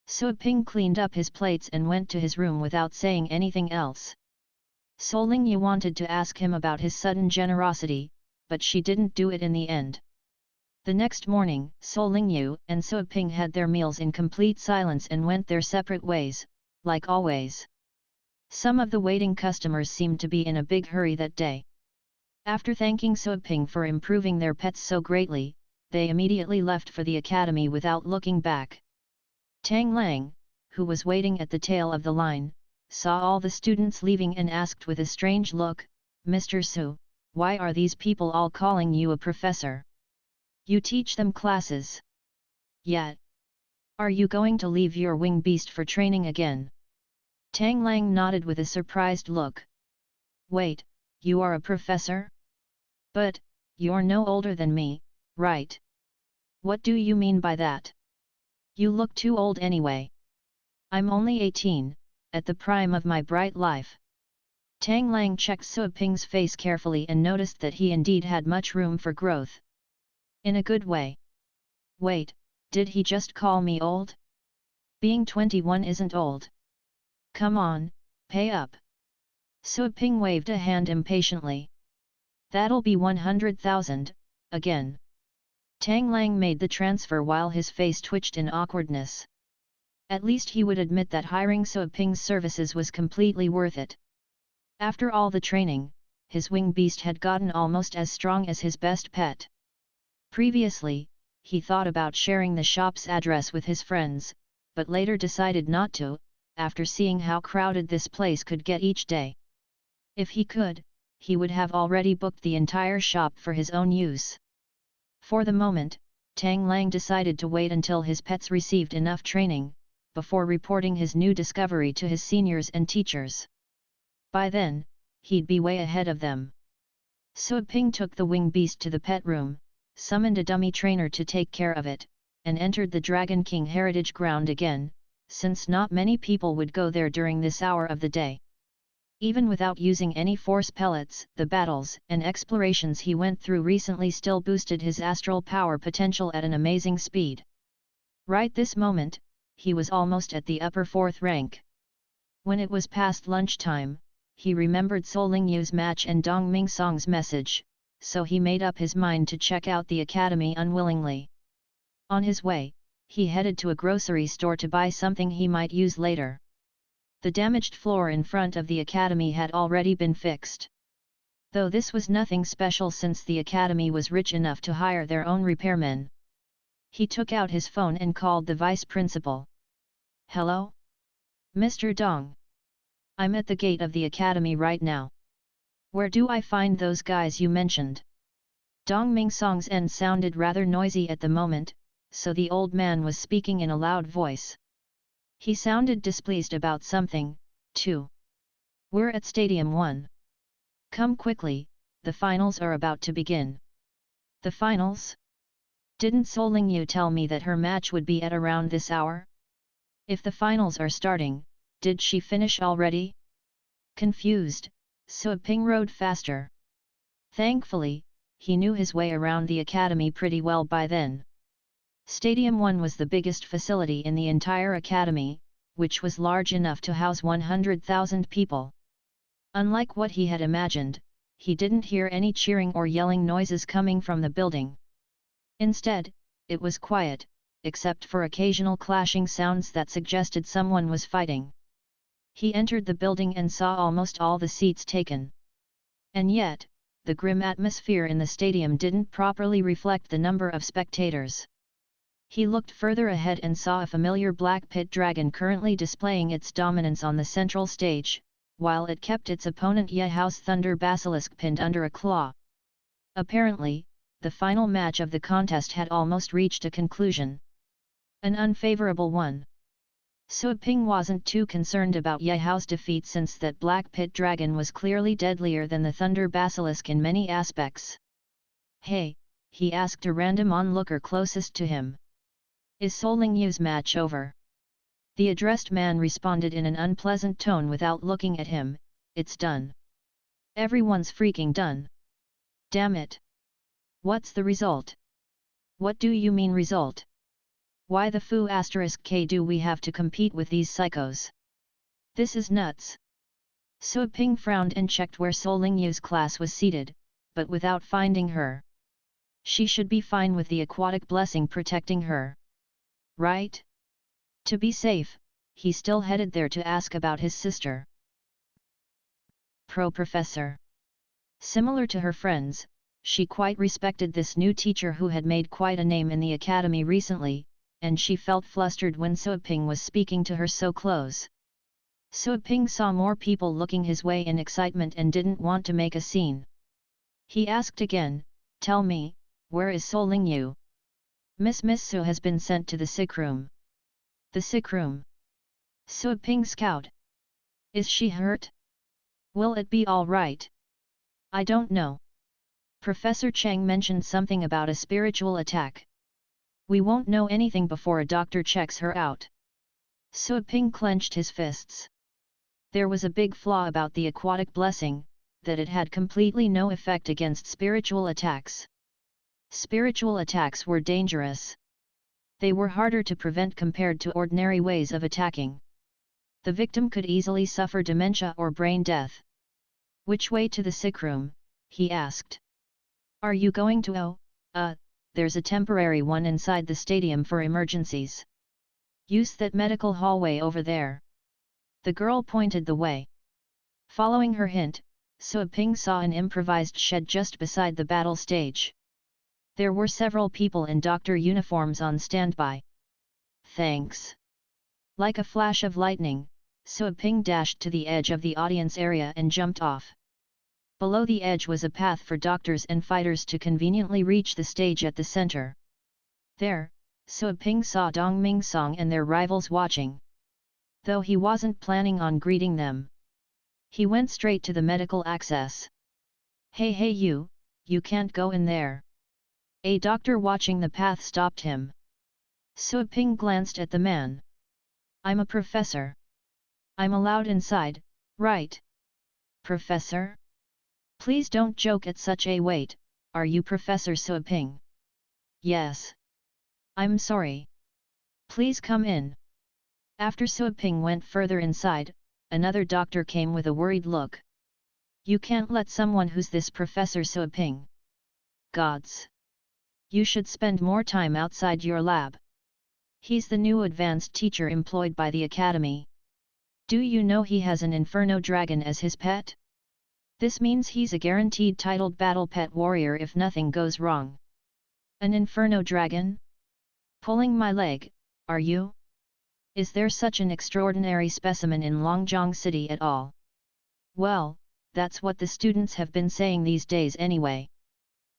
Suaping cleaned up his plates and went to his room without saying anything else. Solingyu wanted to ask him about his sudden generosity, but she didn't do it in the end. The next morning, Solingyu and Suiping had their meals in complete silence and went their separate ways, like always. Some of the waiting customers seemed to be in a big hurry that day. After thanking Suiping for improving their pets so greatly, they immediately left for the academy without looking back. Tang Lang, who was waiting at the tail of the line, saw all the students leaving and asked with a strange look, "Mr. Su, why are these people all calling you a professor? You teach them classes. Yet, are you going to leave your wing beast for training again?" Tang Lang nodded with a surprised look. "Wait, you are a professor? But, you're no older than me, right? What do you mean by that? You look too old anyway. I'm only 18, at the prime of my bright life." Tang Lang checked Suiping's face carefully and noticed that he indeed had much room for growth. In a good way. "Wait, did he just call me old? Being 21 isn't old. Come on, pay up." Suiping waved a hand impatiently. "That'll be 100,000, again." Tang Lang made the transfer while his face twitched in awkwardness. At least he would admit that hiring Suiping's services was completely worth it. After all the training, his wing beast had gotten almost as strong as his best pet. Previously, he thought about sharing the shop's address with his friends, but later decided not to, after seeing how crowded this place could get each day. If he could, he would have already booked the entire shop for his own use. For the moment, Tang Lang decided to wait until his pets received enough training, before reporting his new discovery to his seniors and teachers. By then, he'd be way ahead of them. Suiping took the wing beast to the pet room, summoned a dummy trainer to take care of it, and entered the Dragon King Heritage Ground again, since not many people would go there during this hour of the day. Even without using any force pellets, the battles and explorations he went through recently still boosted his astral power potential at an amazing speed. Right this moment, he was almost at the upper 4th rank. When it was past lunchtime, he remembered Solingyu's match and Dong Mingsong's message, so he made up his mind to check out the academy unwillingly. On his way, he headed to a grocery store to buy something he might use later. The damaged floor in front of the academy had already been fixed. Though this was nothing special since the academy was rich enough to hire their own repairmen. He took out his phone and called the vice principal. "Hello? Mr. Dong. I'm at the gate of the academy right now. Where do I find those guys you mentioned?" Dong Mingsong's end sounded rather noisy at the moment, so the old man was speaking in a loud voice. He sounded displeased about something, too. "We're at Stadium 1. Come quickly, the finals are about to begin." "The finals? Didn't Solingyu tell me that her match would be at around this hour? If the finals are starting, did she finish already?" Confused, Suiping rode faster. Thankfully, he knew his way around the academy pretty well by then. Stadium 1 was the biggest facility in the entire academy, which was large enough to house 100,000 people. Unlike what he had imagined, he didn't hear any cheering or yelling noises coming from the building. Instead, it was quiet, except for occasional clashing sounds that suggested someone was fighting. He entered the building and saw almost all the seats taken. And yet, the grim atmosphere in the stadium didn't properly reflect the number of spectators. He looked further ahead and saw a familiar black pit dragon currently displaying its dominance on the central stage, while it kept its opponent Yehao's Thunder Basilisk pinned under a claw. Apparently, the final match of the contest had almost reached a conclusion. An unfavorable one. Suiping wasn't too concerned about Yehao's defeat since that black pit dragon was clearly deadlier than the Thunder Basilisk in many aspects. "Hey," he asked a random onlooker closest to him. "Is Solingyu's match over?" The addressed man responded in an unpleasant tone without looking at him, "It's done. Everyone's freaking done. Damn it. What's the result?" "What do you mean result? Why the foo *k do we have to compete with these psychos? This is nuts." Sui Ping frowned and checked where Sol Lingyu's class was seated, but without finding her. She should be fine with the aquatic blessing protecting her. Right? To be safe, he still headed there to ask about his sister. Professor. Similar to her friends, she quite respected this new teacher who had made quite a name in the academy recently, and she felt flustered when Sui Ping was speaking to her so close. Sui Ping saw more people looking his way in excitement and didn't want to make a scene. He asked again, "Tell me, where is Sol Lingyu?" Miss Su has been sent to the sick room." "The sick room?" Sui Ping scowled. "Is she hurt? Will it be all right?" "I don't know. Professor Cheng mentioned something about a spiritual attack. We won't know anything before a doctor checks her out." Sui Ping clenched his fists. There was a big flaw about the aquatic blessing, that it had completely no effect against spiritual attacks. Spiritual attacks were dangerous. They were harder to prevent compared to ordinary ways of attacking. The victim could easily suffer dementia or brain death. "Which way to the sick room?" he asked. "Are you going to there's a temporary one inside the stadium for emergencies. Use that medical hallway over there." The girl pointed the way. Following her hint, Sui Ping saw an improvised shed just beside the battle stage. There were several people in doctor uniforms on standby. "Thanks." Like a flash of lightning, Sui Ping dashed to the edge of the audience area and jumped off. Below the edge was a path for doctors and fighters to conveniently reach the stage at the center. There, Sui Ping saw Dong Mingsong and their rivals watching. Though he wasn't planning on greeting them, he went straight to the medical access. Hey you can't go in there." A doctor watching the path stopped him. Sui Ping glanced at the man. "I'm a professor. I'm allowed inside, right?" "Professor? Please don't joke at such a weight. Are you Professor Sui Ping?" "Yes. I'm sorry. Please come in." After Sui Ping went further inside, another doctor came with a worried look. "You can't let someone who's this Professor Sui Ping. Gods! You should spend more time outside your lab. He's the new advanced teacher employed by the academy. Do you know he has an Inferno Dragon as his pet? This means he's a guaranteed titled battle pet warrior if nothing goes wrong." "An Inferno Dragon? Pulling my leg, are you? Is there such an extraordinary specimen in Longjiang City at all?" "Well, that's what the students have been saying these days anyway."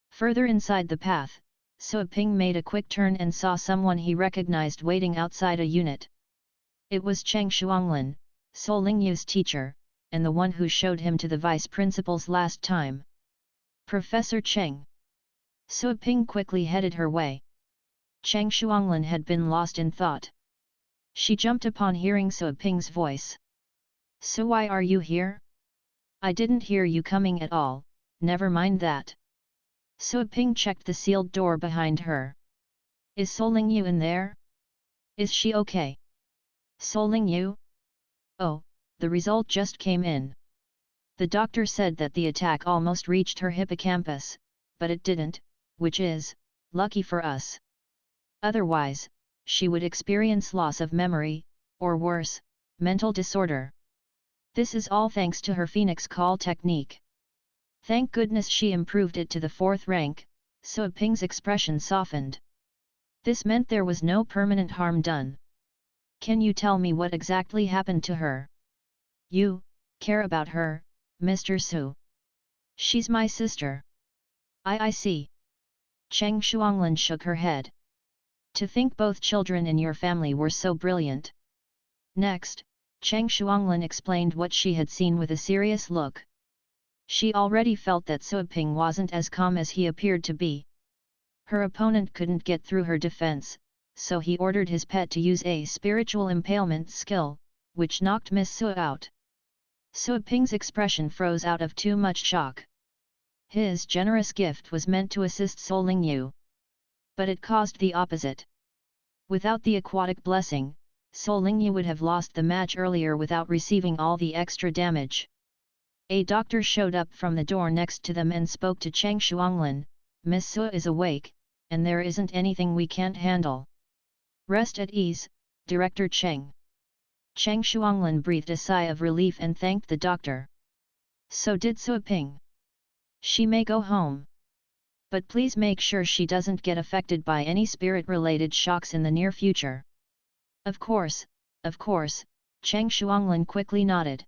Further inside the path, Sui Ping made a quick turn and saw someone he recognized waiting outside a unit. It was Cheng Shuanglin, Sol Lingyu's teacher, and the one who showed him to the vice principal's last time. "Professor Cheng." Sui Ping quickly headed her way. Cheng Shuanglin had been lost in thought. She jumped upon hearing Sui Ping's voice. "So why are you here? I didn't hear you coming at all, never mind that." Sui Ping checked the sealed door behind her. "Is Sol Lingyu in there? Is she okay?" "Sol Lingyu? Oh, the result just came in. The doctor said that the attack almost reached her hippocampus, but it didn't, which is lucky for us. Otherwise, she would experience loss of memory, or worse, mental disorder. This is all thanks to her Phoenix Call technique. Thank goodness she improved it to the 4th rank." Sui Ping's expression softened. This meant there was no permanent harm done. "Can you tell me what exactly happened to her?" "You care about her, Mr. Su? She's my sister." I see." Cheng Shuanglin shook her head. "To think both children in your family were so brilliant." Next, Cheng Shuanglin explained what she had seen with a serious look. She already felt that Sui Ping wasn't as calm as he appeared to be. Her opponent couldn't get through her defense, so he ordered his pet to use a spiritual impalement skill, which knocked Miss Su out. Sui Ping's expression froze out of too much shock. His generous gift was meant to assist Sol Lingyu. But it caused the opposite. Without the aquatic blessing, Sol Lingyu would have lost the match earlier without receiving all the extra damage. A doctor showed up from the door next to them and spoke to Cheng Shuanglin. Miss Su is awake, and there isn't anything we can't handle. Rest at ease, Director Cheng. Cheng Shuanglin breathed a sigh of relief and thanked the doctor. So did Su Ping. She may go home. But please make sure she doesn't get affected by any spirit-related shocks in the near future. Of course, Cheng Shuanglin quickly nodded.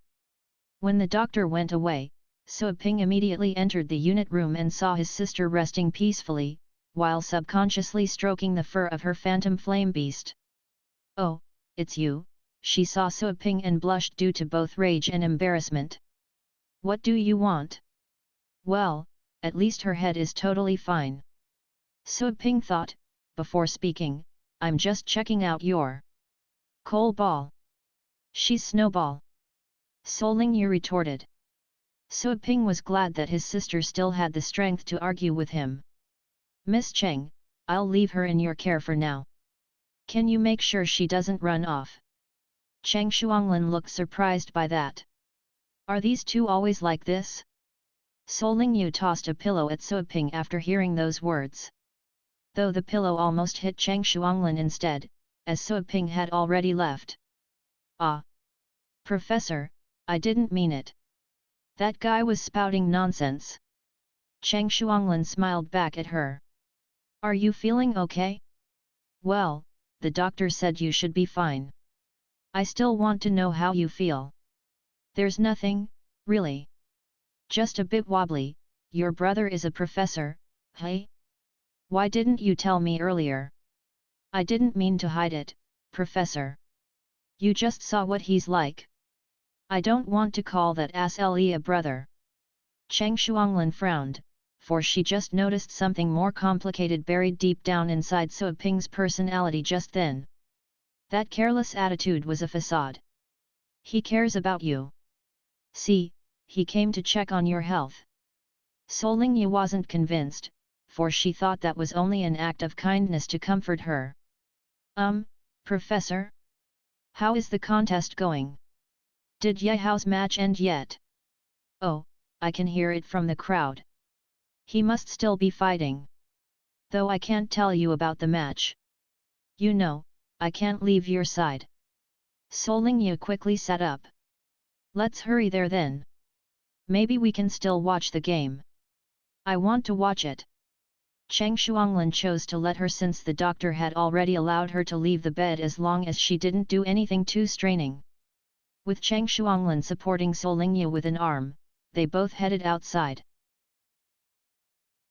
When the doctor went away, Su Ping immediately entered the unit room and saw his sister resting peacefully, while subconsciously stroking the fur of her phantom flame beast. Oh, it's you, she saw Su Ping and blushed due to both rage and embarrassment. What do you want? Well, at least her head is totally fine. Su Ping thought, before speaking, I'm just checking out your coal ball. She's Snowball. Soling Yu retorted. Su Ping was glad that his sister still had the strength to argue with him. Miss Cheng, I'll leave her in your care for now. Can you make sure she doesn't run off? Cheng Shuanglin looked surprised by that. Are these two always like this? Soling Yu tossed a pillow at Su Ping after hearing those words. Though the pillow almost hit Cheng Shuanglin instead, as Su Ping had already left. Ah! Professor, I didn't mean it. That guy was spouting nonsense. Cheng Shuanglin smiled back at her. Are you feeling okay? Well, the doctor said you should be fine. I still want to know how you feel. There's nothing, really. Just a bit wobbly. Your brother is a professor, hey? Why didn't you tell me earlier? I didn't mean to hide it, Professor. You just saw what he's like. I don't want to call that Asle a brother. Cheng Shuanglin frowned, for she just noticed something more complicated buried deep down inside Su Ping's personality just then. That careless attitude was a facade. He cares about you. See, he came to check on your health. Soling Yu wasn't convinced, for she thought that was only an act of kindness to comfort her. Professor? How is the contest going? Did Ye Hao's match end yet? Oh, I can hear it from the crowd. He must still be fighting. Though I can't tell you about the match. You know, I can't leave your side. Soling Yu quickly sat up. Let's hurry there then. Maybe we can still watch the game. I want to watch it. Cheng Shuanglin chose to let her since the doctor had already allowed her to leave the bed as long as she didn't do anything too straining. With Cheng Shuanglin supporting Soling Yu with an arm, they both headed outside.